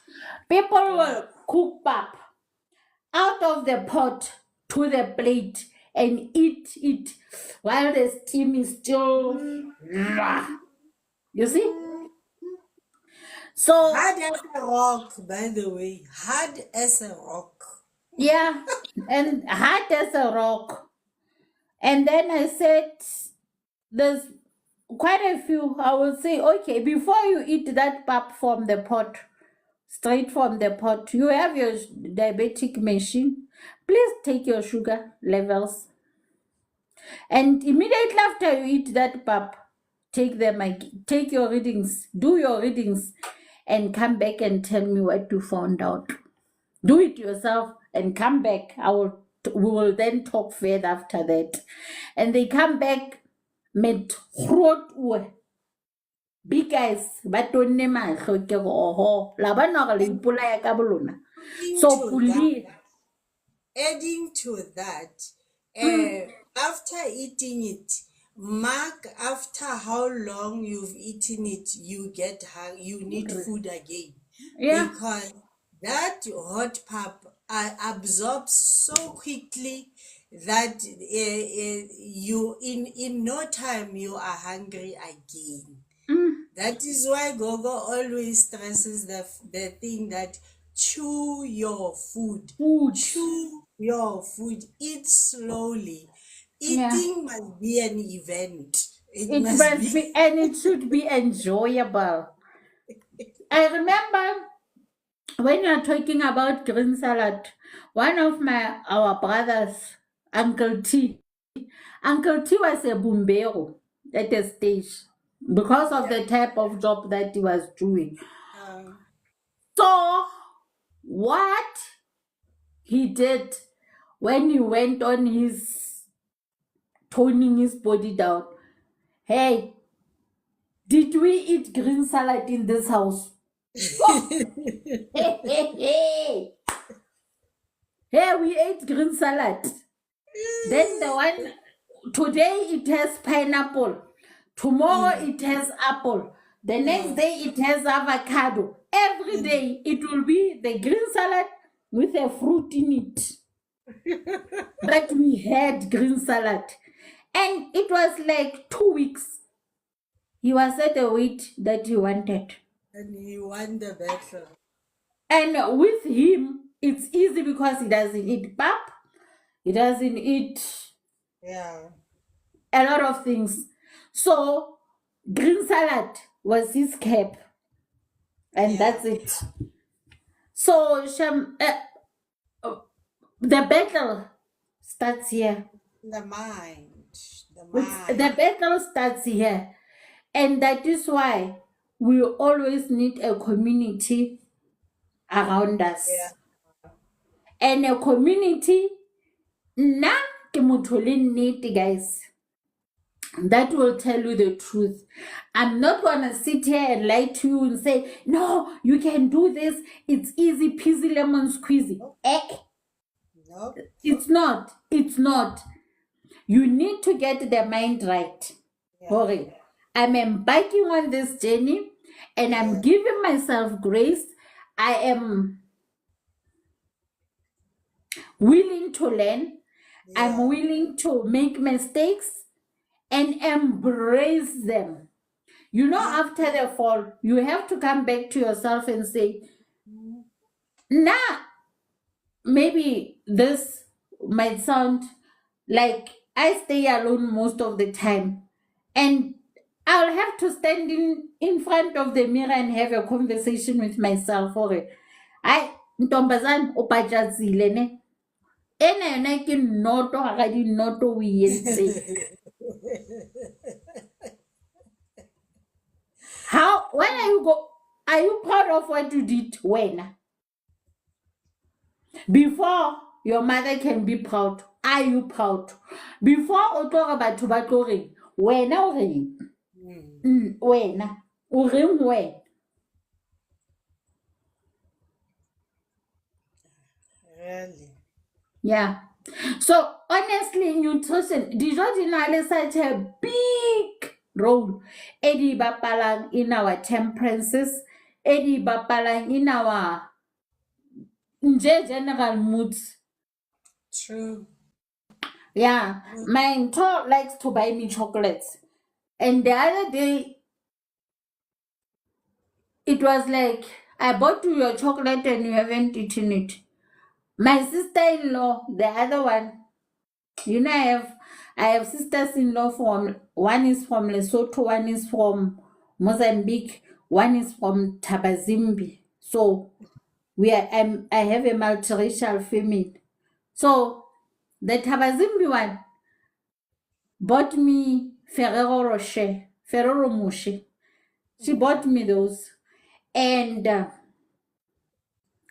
People yeah. will cook pap. out of the pot to the plate and eat it while the steam is still. You see? So, Hard as a rock, by the way. Hard as a rock. yeah, and hard as a rock. And then I said, there's quite a few. I will say, okay, before you eat that pap from the pot, straight from the pot, you have your diabetic machine. Please take your sugar levels. And immediately after you eat that pap, take your readings, do your readings, and come back and tell me what you found out. Do it yourself and come back. We will then talk further after that. And they come back met groot big guys ba tonne mahlo ke go oho la bana ga le ipolaya ka bolona. So Adding to that, mm, after eating it, mark after how long you've eaten it, you need food again, yeah, because that hot pap absorbs so quickly that you in no time you are hungry again. mm, That is why Gogo always stresses the thing that chew your food. food, Chew your food. Eat slowly. yeah. Eating must be an event. It It must must be. be, and it should be enjoyable. I remember when you are talking about green salad, one of our brothers, Uncle T, Uncle T was a bumbero at a stage because of Yeah. the type of job that he was doing. Um, So, what he did when he went on his toning his body down, hey, did we eat green salad in this house? Oh, hey, hey, hey. Hey, we ate green salad. Then the one today it has pineapple, tomorrow it has apple, the next day it has avocado. Every day it will be the green salad with a fruit in it. But we had green salad, and it was like 2 weeks. He was at the weight that he wanted, and you won the battle. and with him it's easy because he doesn't eat pap, he doesn't eat Yeah. a lot of things. So green salad was his cap, and Yeah. that's it. So uh, the battle starts here. The mind. The The mind. battle starts here, and that is why we always need a community around Yeah. us, and a community. Na ke motho le nnete, guys, that will tell you the truth. I'm not gonna sit here and lie to you and say, no, you can do this. It's easy peasy lemon squeezy. Nope. Eh, Nope. it's not. It's not. You need to get the mind right. Yeah. Okay. I'm embarking on this journey and I'm Yeah. giving myself grace. I am willing to learn. I'm Yeah. willing to make mistakes and embrace them. You know, Yeah. after the fall, you have to come back to yourself and say, nah, maybe this might sound like I stay alone most of the time. And I'll have to stand in front of the mirror and have a conversation with myself. Okay. I ntombazane o pajatsile ne. Ena yona ke noto ga di noto o e entseng. How when are you proud of what you did when? Before your mother can be proud, are you proud? Before o tlo re batho ba tlo reng, wena o reng? Wena o reng wena? Really. Yeah. So honestly, nutrition, dijo di na le such a big role e di bapalang in our temperances, e di bapalang in our nje general moods. True. Yeah, my mentor likes to buy me chocolates. And the other day, it was like, I bought you your chocolate and you haven't eaten it. My sister-in-law, the other one, I have sisters-in-law from one is from Lesotho, one is from Mozambique, one is from Tabazimbi. So I have a multiracial family. So the Tabazimbi one bought me Ferrero Rocher, Ferrero Rocher. She bought me those. And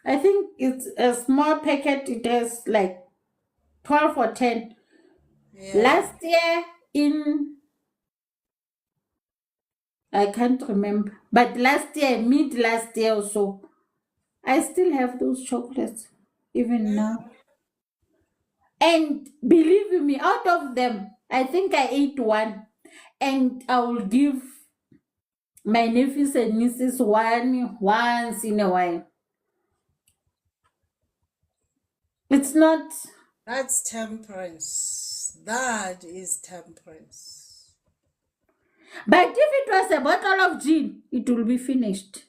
I think it's a small packet. It has like 12 or 10. Yeah. Last year in, I can't remember, but last year, mid last year or so, I still have those chocolates even Yeah. now. And believe me, out of them, I think I ate one. And I will give my nephews and nieces one once in a while. It's not, That's temperance. That is temperance. but if it was a bottle of gin, it will be finished.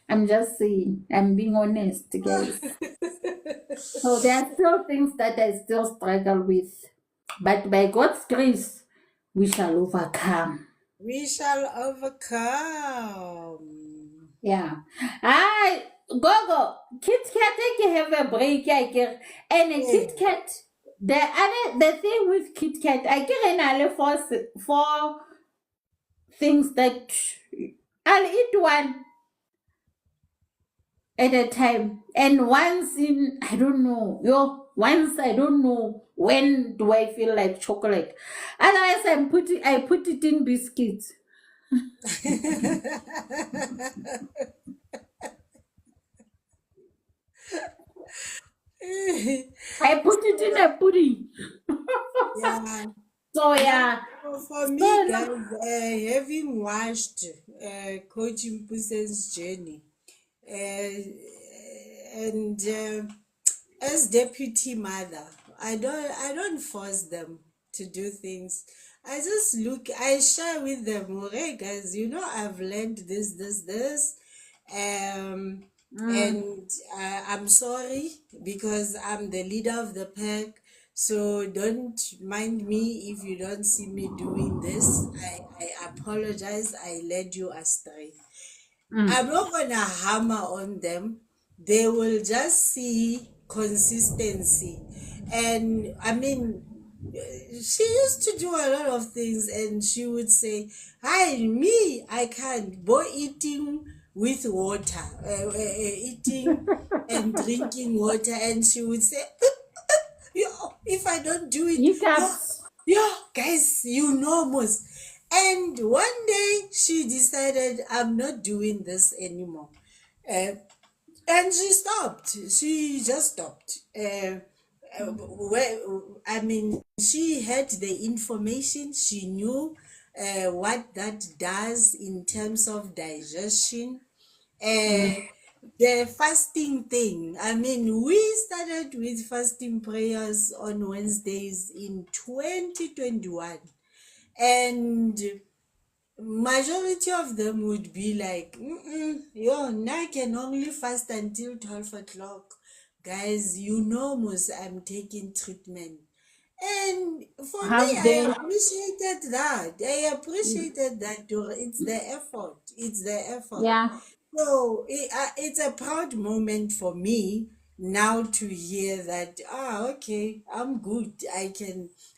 I'm just saying, I'm being honest, guys. So there are still things that I still struggle with. But by God's grace, we shall overcome. We shall overcome. Yeah. I go. Kit Kat, I can have a break. I can. And a Yeah. Kit Kat, the thing with Kit Kat, I can only four things that I'll eat one at a time. And once in, I don't know, once I don't know when do I feel like chocolate. Otherwise, I put it in biscuits. I put it in a pudding. Yeah. So But yeah. for So me, no. guys, having watched Coach Mpusen's journey, and as deputy mother, I don't force them to do things. I share with them, okay guys, I've learned this, um Mm, and I'm sorry because I'm the leader of the pack, so don't mind me if you don't see me doing this. I apologize, I led you astray. I'm mm. not gonna hammer on them. They will just see consistency. And I mean, she used to do a lot of things, and she would say, "Hi, me, I can't." Boy, eating with water, eating and drinking water, and she would say, "Yo, if I don't do it, yo, Hiccups. yo, guys, you know most." And one day she decided, I'm not doing this anymore. Uh, and she stopped. She just stopped. I mean, she had the information. She knew what that does in terms of digestion. Mm, Uh, the fasting thing. I mean, we started with fasting prayers on Wednesdays in 2021, and majority of them would be like, yo, now I can only fast until 12 o'clock. Guys, most I'm taking treatment. And for me, half I day. appreciated that. I appreciated that. It's the effort. It's the effort. Yeah. So it's a proud moment for me now to hear that, okay, I'm good.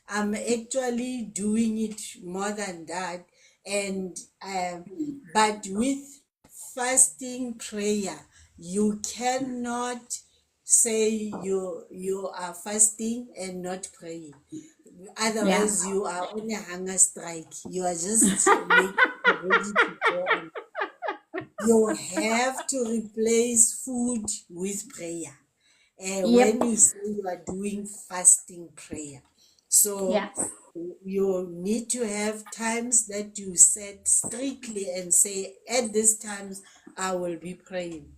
I'm actually doing it more than that. And, but with fasting prayer, you cannot say you are fasting and not praying. Yeah. Otherwise, you are on a hunger strike. You are just making the body to go on. You have to replace food with prayer. When Yep. you say you are doing fasting prayer. So Yeah. you need to have times that you set strictly and say, at these times, I will be praying.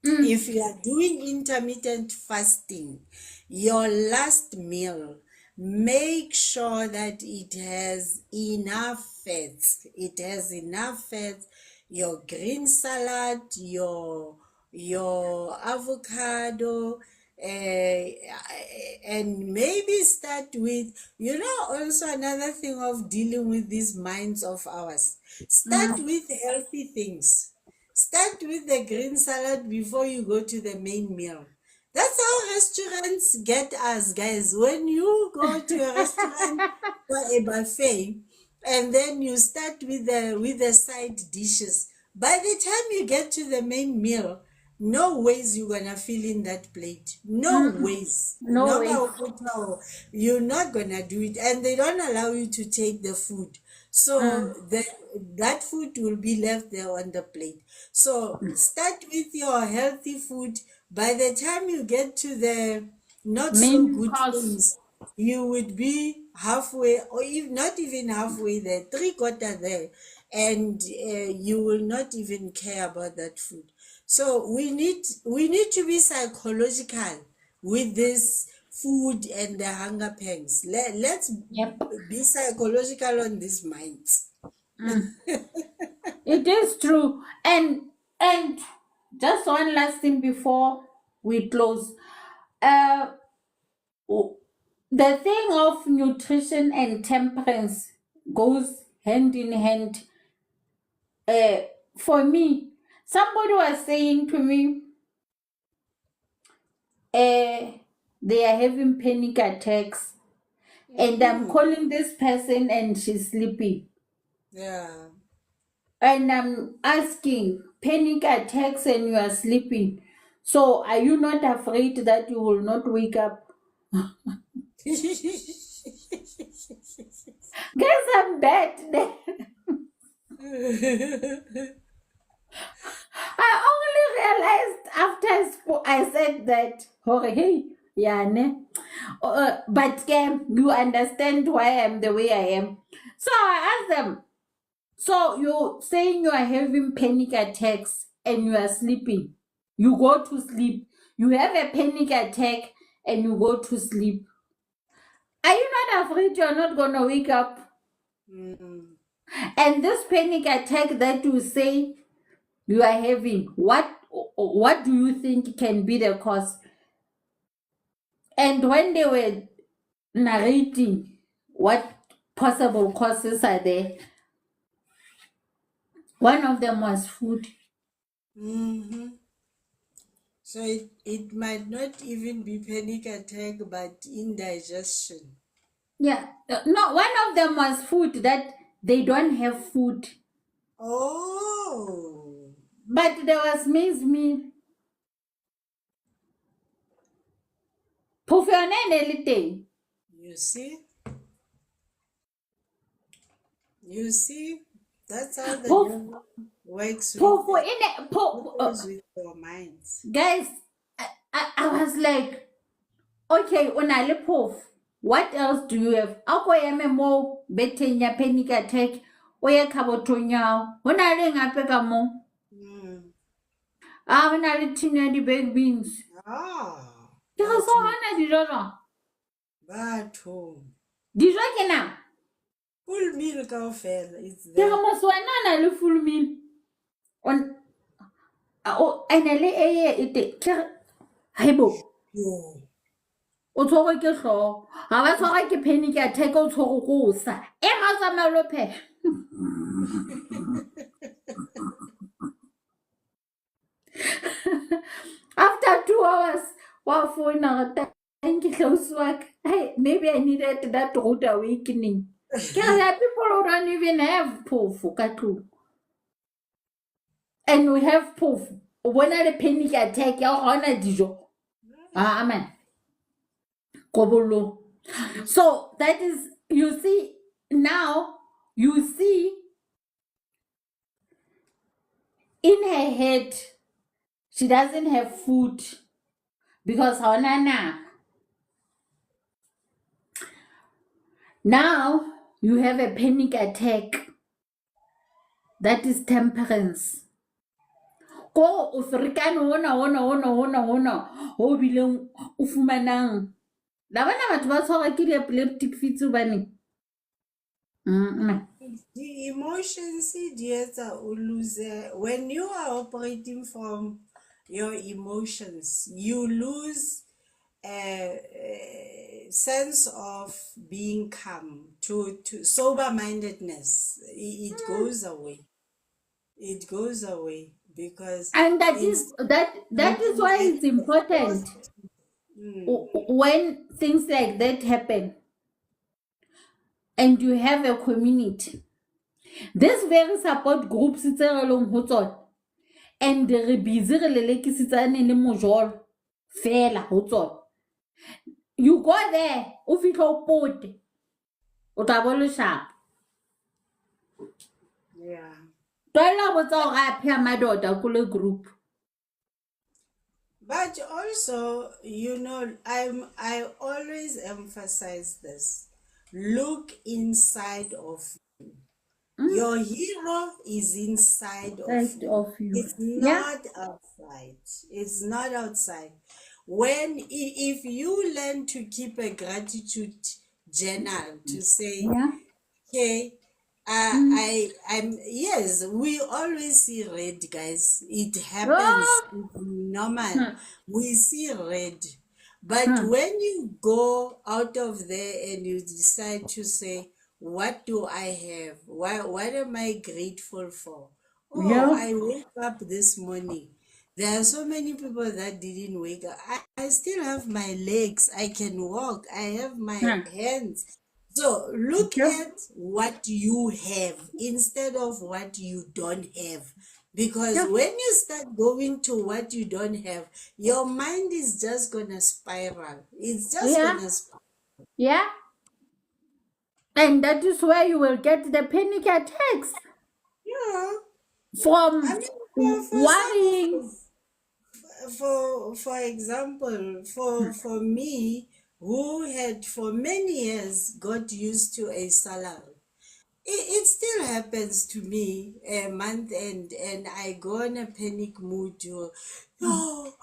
Mm. If you are doing intermittent fasting, your last meal, make sure that it has enough fats. It has enough fats. Your green salad, your avocado, and maybe start with, also another thing of dealing with these minds of ours. Start Mm. with healthy things. Start with the green salad before you go to the main meal. That's how restaurants get us, guys. When you go to a restaurant for a buffet, and then you start with the side dishes. By the time you get to the main meal, no ways you're gonna fill in that plate. No Mm. ways. No No, way. you're not gonna do it, and they don't allow you to take the food. So Mm. that food will be left there on the plate. So start with your healthy food. By the time you get to the not so Main good course. things, you would be halfway, or if not even halfway there, three-quarter there, and you will not even care about that food. So we need to be psychological with this food and the hunger pangs. Let's Yep. be psychological on these minds. Mm. It is true. And just one last thing before we close. Uh the thing of nutrition and temperance goes hand in hand. Uh for me, somebody was saying to me, uh they are having panic attacks, and I'm Mm-hmm. calling this person and she's sleeping. Yeah. And I'm asking, panic attacks and you are sleeping. So are you not afraid that you will not wake up? Guess I'm bad. I only realized after I said that. Oh, hey, yeah, ne? But you understand why I'm the way I am. So I asked them, so you saying you are having panic attacks and you are sleeping. You go to sleep. You have a panic attack and you go to sleep. Are you not afraid you're not gonna wake up? Mm. And this panic attack that you say you are having, what do you think can be the cause? And when they were narrating what possible causes are there, one of them was food. Mm-hmm. So it might not even be panic attack, but indigestion. Yeah, no, one of them was food, that they don't have food. Oh, But there was maize meal. Phofu yona e ne le teng. you see, you see, that's how the Phofu, devil works with phofu e ne, goes with our minds. guys, I was like, okay, o na le phofu. What else do you have? Ako eme mo beteng ya panic attack, o ye khabotong ya hao. Ho na le eng hape ka moo? Mm. Ho na le tin ya di-baked beans. Ah, Ke re so batho, hana dijo jwang? batho. Dijo ke nang? Full meal kaofela, it's Ke re there. mose wena a na le full meal. On ene le eye e teng. Ke re, haebo, Yo. o tshwerwe ke hlooho. Ha ba tshwarwa ke panic attack, o tshwerwe ke ho sa. Ema o tsamaye o lo pheha. After 2 hours, wa founa re thank you, close work. Hey, maybe I needed that rude awakening. Ke re, there are people who don't even have phofu ka tlung. And we have phofu. O bona le panic attack ya hore ha hona dijo. Ah, man. Kobolo. So that is, you see, now you see in her head, she doesn't have food because haona nama. Now you have a panic attack. That is temperance. Ko o ferekane ona o bileng o fumanang la bana batho ba tshwarwa ke di-epileptic fits hobane The emotions, lose when you are operating from your emotions, you lose a sense of being calm to sober-mindedness. It goes away. It goes away because and that is instead of that is looking why at it's important when things like that happen and you have a community. This very support groups tse re leng ho tsona and re busy re lelekisitsane le mojolo fela ho tsona. You go there, o fitlha o pote, o tla bo le sharp. yeah. Tlwaela ho botsa hore a pheha madoda kule group. But also, I always emphasize this. Look inside of your hero is inside of Side you. of you. It's Yeah. not outside. It's not outside. When if you learn to keep a gratitude journal to say, Yeah. okay, I'm yes, we always see red, guys. It happens. Oh. It's normal. Hmm. We see red. But Hmm. when you go out of there and you decide to say, what do I have? What am I grateful for? Oh, Yeah. I woke up this morning. There are so many people that didn't wake up. I still have my legs. I can walk. I have my Hmm. hands. So look Yeah. at what you have instead of what you don't have. Because Yeah. when you start going to what you don't have, your mind is just gonna spiral. It's just Yeah. gonna spiral. Yeah. And that is where you will get the panic attacks Yeah. I from mean, for some worrying. of for example, for me, who had for many years got used to a salary, it still happens to me a month end and I go in a panic mood to yo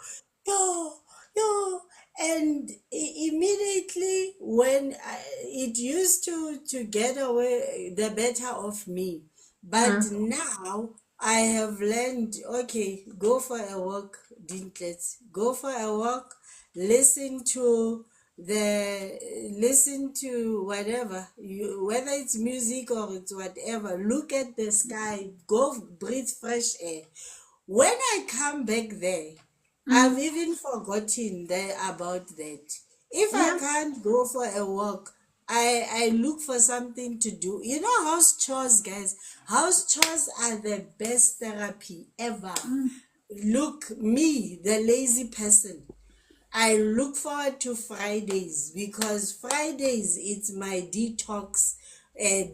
yo yo and immediately when it used to get away the better of me, but Hmm. now I have learned, okay, go for a walk, Dinklets, go for a walk, listen to listen to whatever you, whether it's music or it's whatever, look at the sky, go breathe fresh air. When I come back there, I've Hmm. even forgotten about that. If I Yeah. can't go for a walk, I look for something to do. You know, house chores, guys. House chores are the best therapy ever. Hmm. Look, me, the lazy person, I look forward to Fridays because Fridays it's my detox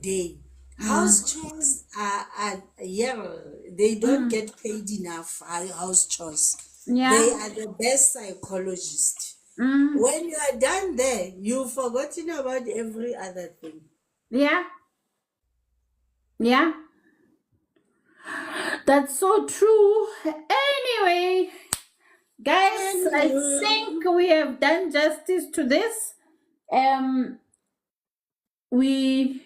day. Hmm. House chores are yeah, they don't Hmm. get paid enough. House chores, they Yeah. are the best psychologists. Hmm. When you are done there, you've forgotten about every other thing. Yeah. Yeah. That's so true. Anyway, guys, I think And we have done justice to this. Um, we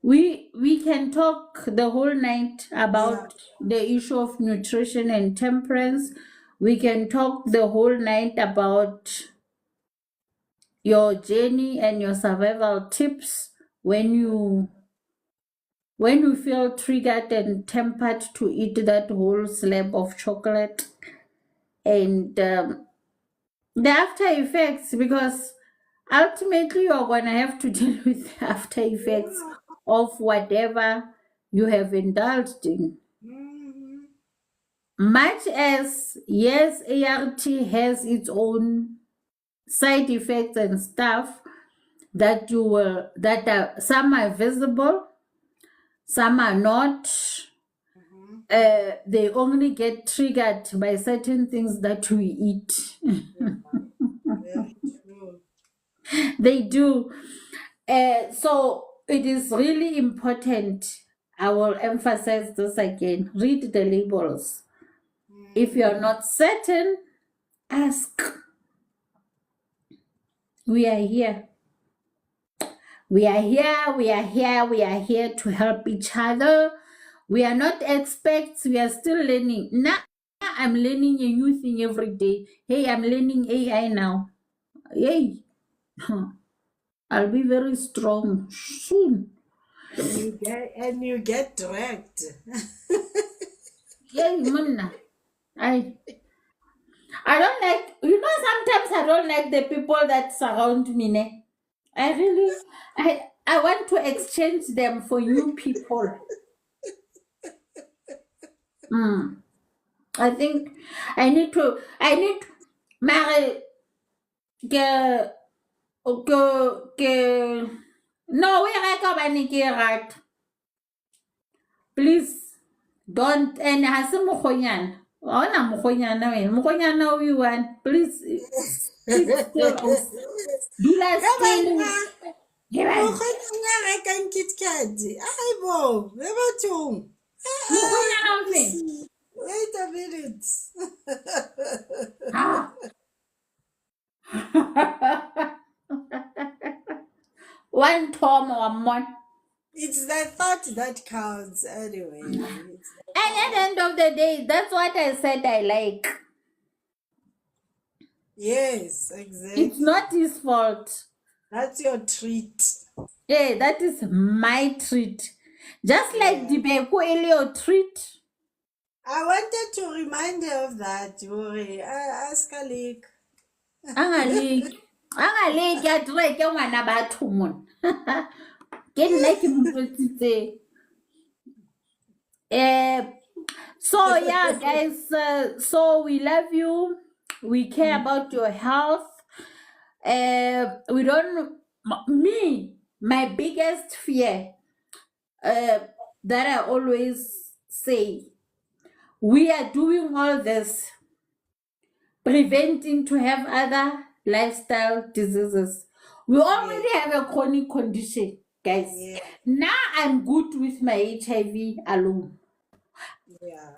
we can talk the whole night yeah, about the issue of nutrition and temperance. We can talk the whole night about your journey and your survival tips when you feel triggered and tempered to eat that whole slab of chocolate and the after effects, because ultimately you're gonna have to deal with the after effects yeah. of whatever you have indulged in. Mhm. Much as yes, ART has its own side effects and stuff that are some are visible, some are not. Mhm. They only get triggered by certain things that we eat. Yeah, very true. They do. So it is really important. I will emphasize this again. Read the labels. If you're not certain, ask. We are here. We are here. We are here. We are here to help each other. We are not experts. We are still learning. Now I'm learning a new thing every day. Hey, I'm learning AI now. Yay. I'll be very strong soon. And you get dragged. Yay, man. I don't like, sometimes I don't like the people that surround me. Ne? I really, I want to exchange them for new people. Mm. I think I need, marry, ke, ke, no, we reka bane ke rat. Please, don't, and ha se mokgonyana. Ona mokgonyana wena. Mokgonyana o you want. Please, sit still. Dula still. Yes. Mokgwanyana a rekang KitKat. Ai bo, le bathong. Mokgonyana o feng? Wait a minute. Ah. One Tom or one. It's the thought that counts anyway. It's the And at the thought. end of the day, that's what I said I like. Yes, It's exactly. not his fault. That's your treat. Yeah, that is my treat. Just like Yeah. the Beko Elio treat. I wanted to remind her of that. Yuri. Ask a leak. Angalik. Angalik ya try ke ngwana batho mon. Ke nna ke mo botsitse. So yeah, guys. So we love you. We care about your health. We don't. Me, my biggest fear. That I always say, we are doing all this preventing to have other lifestyle diseases. We already have a chronic condition, guys. Yeah, Now I'm good with my HIV alone. yeah.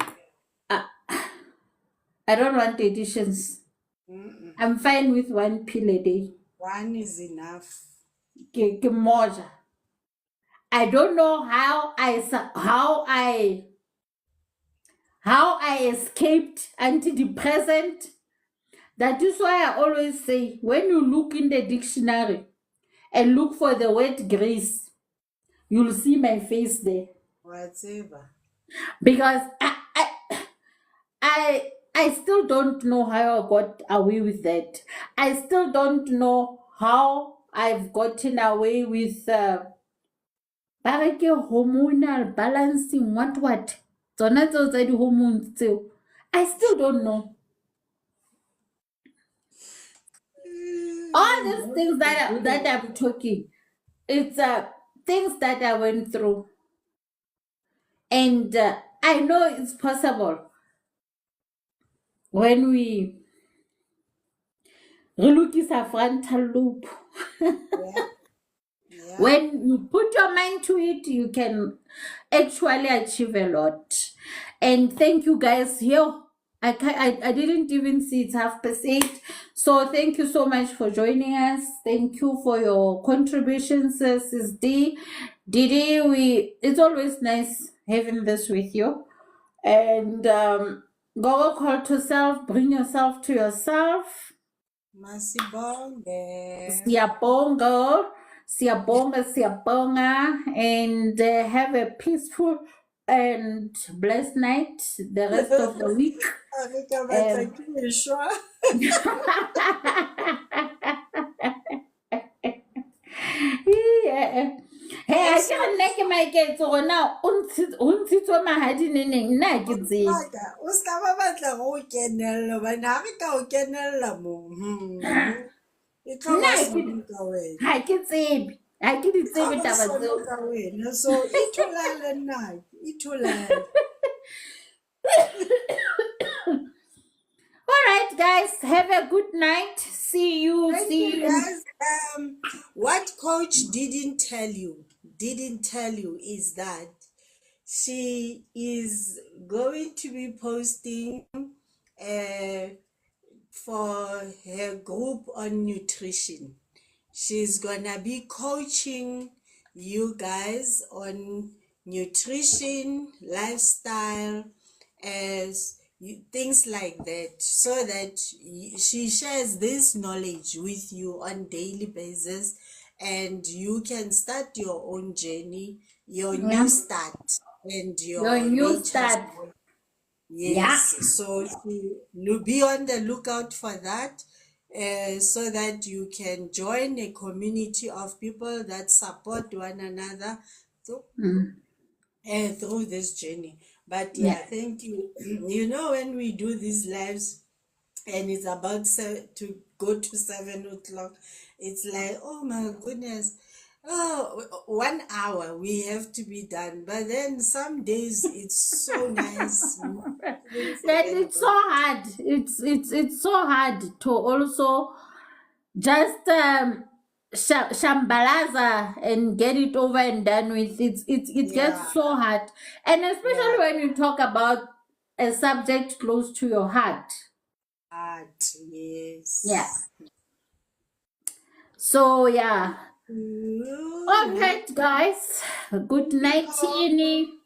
I don't want additions. Mm-mm. I'm fine with one pill a day. One is enough. Ke moja. I don't know how I escaped antidepressant. That is why I always say, when you look in the dictionary and look for the word grace, you'll see my face there. Whatever. Because I still don't know how I got away with that. I still don't know how I've gotten away with hormonal balancing, what. Tsona tseo tsa di-hormones tseo. I still don't know. All these things that I'm talking, it's things that I went through. And I know it's possible when we relukisa frontal loop. Yeah. Yeah. When you put your mind to it, you can actually achieve a lot. And thank you guys here. I didn't even see it's 8:30. So thank you so much for joining us. Thank you for your contributions, Sis D. Didi, it's always nice having this with you. And go call to self, bring yourself to yourself. Masibonge. Siyabonga, siyabonga, siyabonga, and have a peaceful and blessed night the rest of the week. Arika batla ke shwa. Yeah. Hey, I can't make my kids so now. Untshitswe mahadi neneng nna ha ke tsebe. O ska ba batla go kenella bana ha re ka o kenella mo. E tlo Nna ba ha ke sono ka wena. ha ke tsebe. Ha ke di E tlo tsebe ba taba sono tseo. ka wena. So itholale nna. Itholale. All right, guys, have a good night. See you. Thank See you, you. guys. What coach didn't tell you is that she is going to be posting uh, for her group on nutrition. She's gonna be coaching you guys on nutrition, lifestyle, as things like that, so that she shares this knowledge with you on daily basis, and you can start your own journey, your new Yeah. start, and Your your new nature's start. way. Yeah. Yes, so be on the lookout for that, so that you can join a community of people that support one another through, Mm. through this journey. But Yeah. yeah, thank you. You know, when we do these lives and it's about to go to 7 o'clock, it's like, oh my goodness. Oh, 1 hour we have to be done, but then some days it's so nice. You even Then forget it's so about it. hard. It's so hard to also just shambalaza and get it over and done with. It Yeah, gets so hard, and especially yeah, when you talk about a subject close to your heart. art, Yeah. yes. So yeah. All Ooh, right, guys. Good night, yeah. Tierney.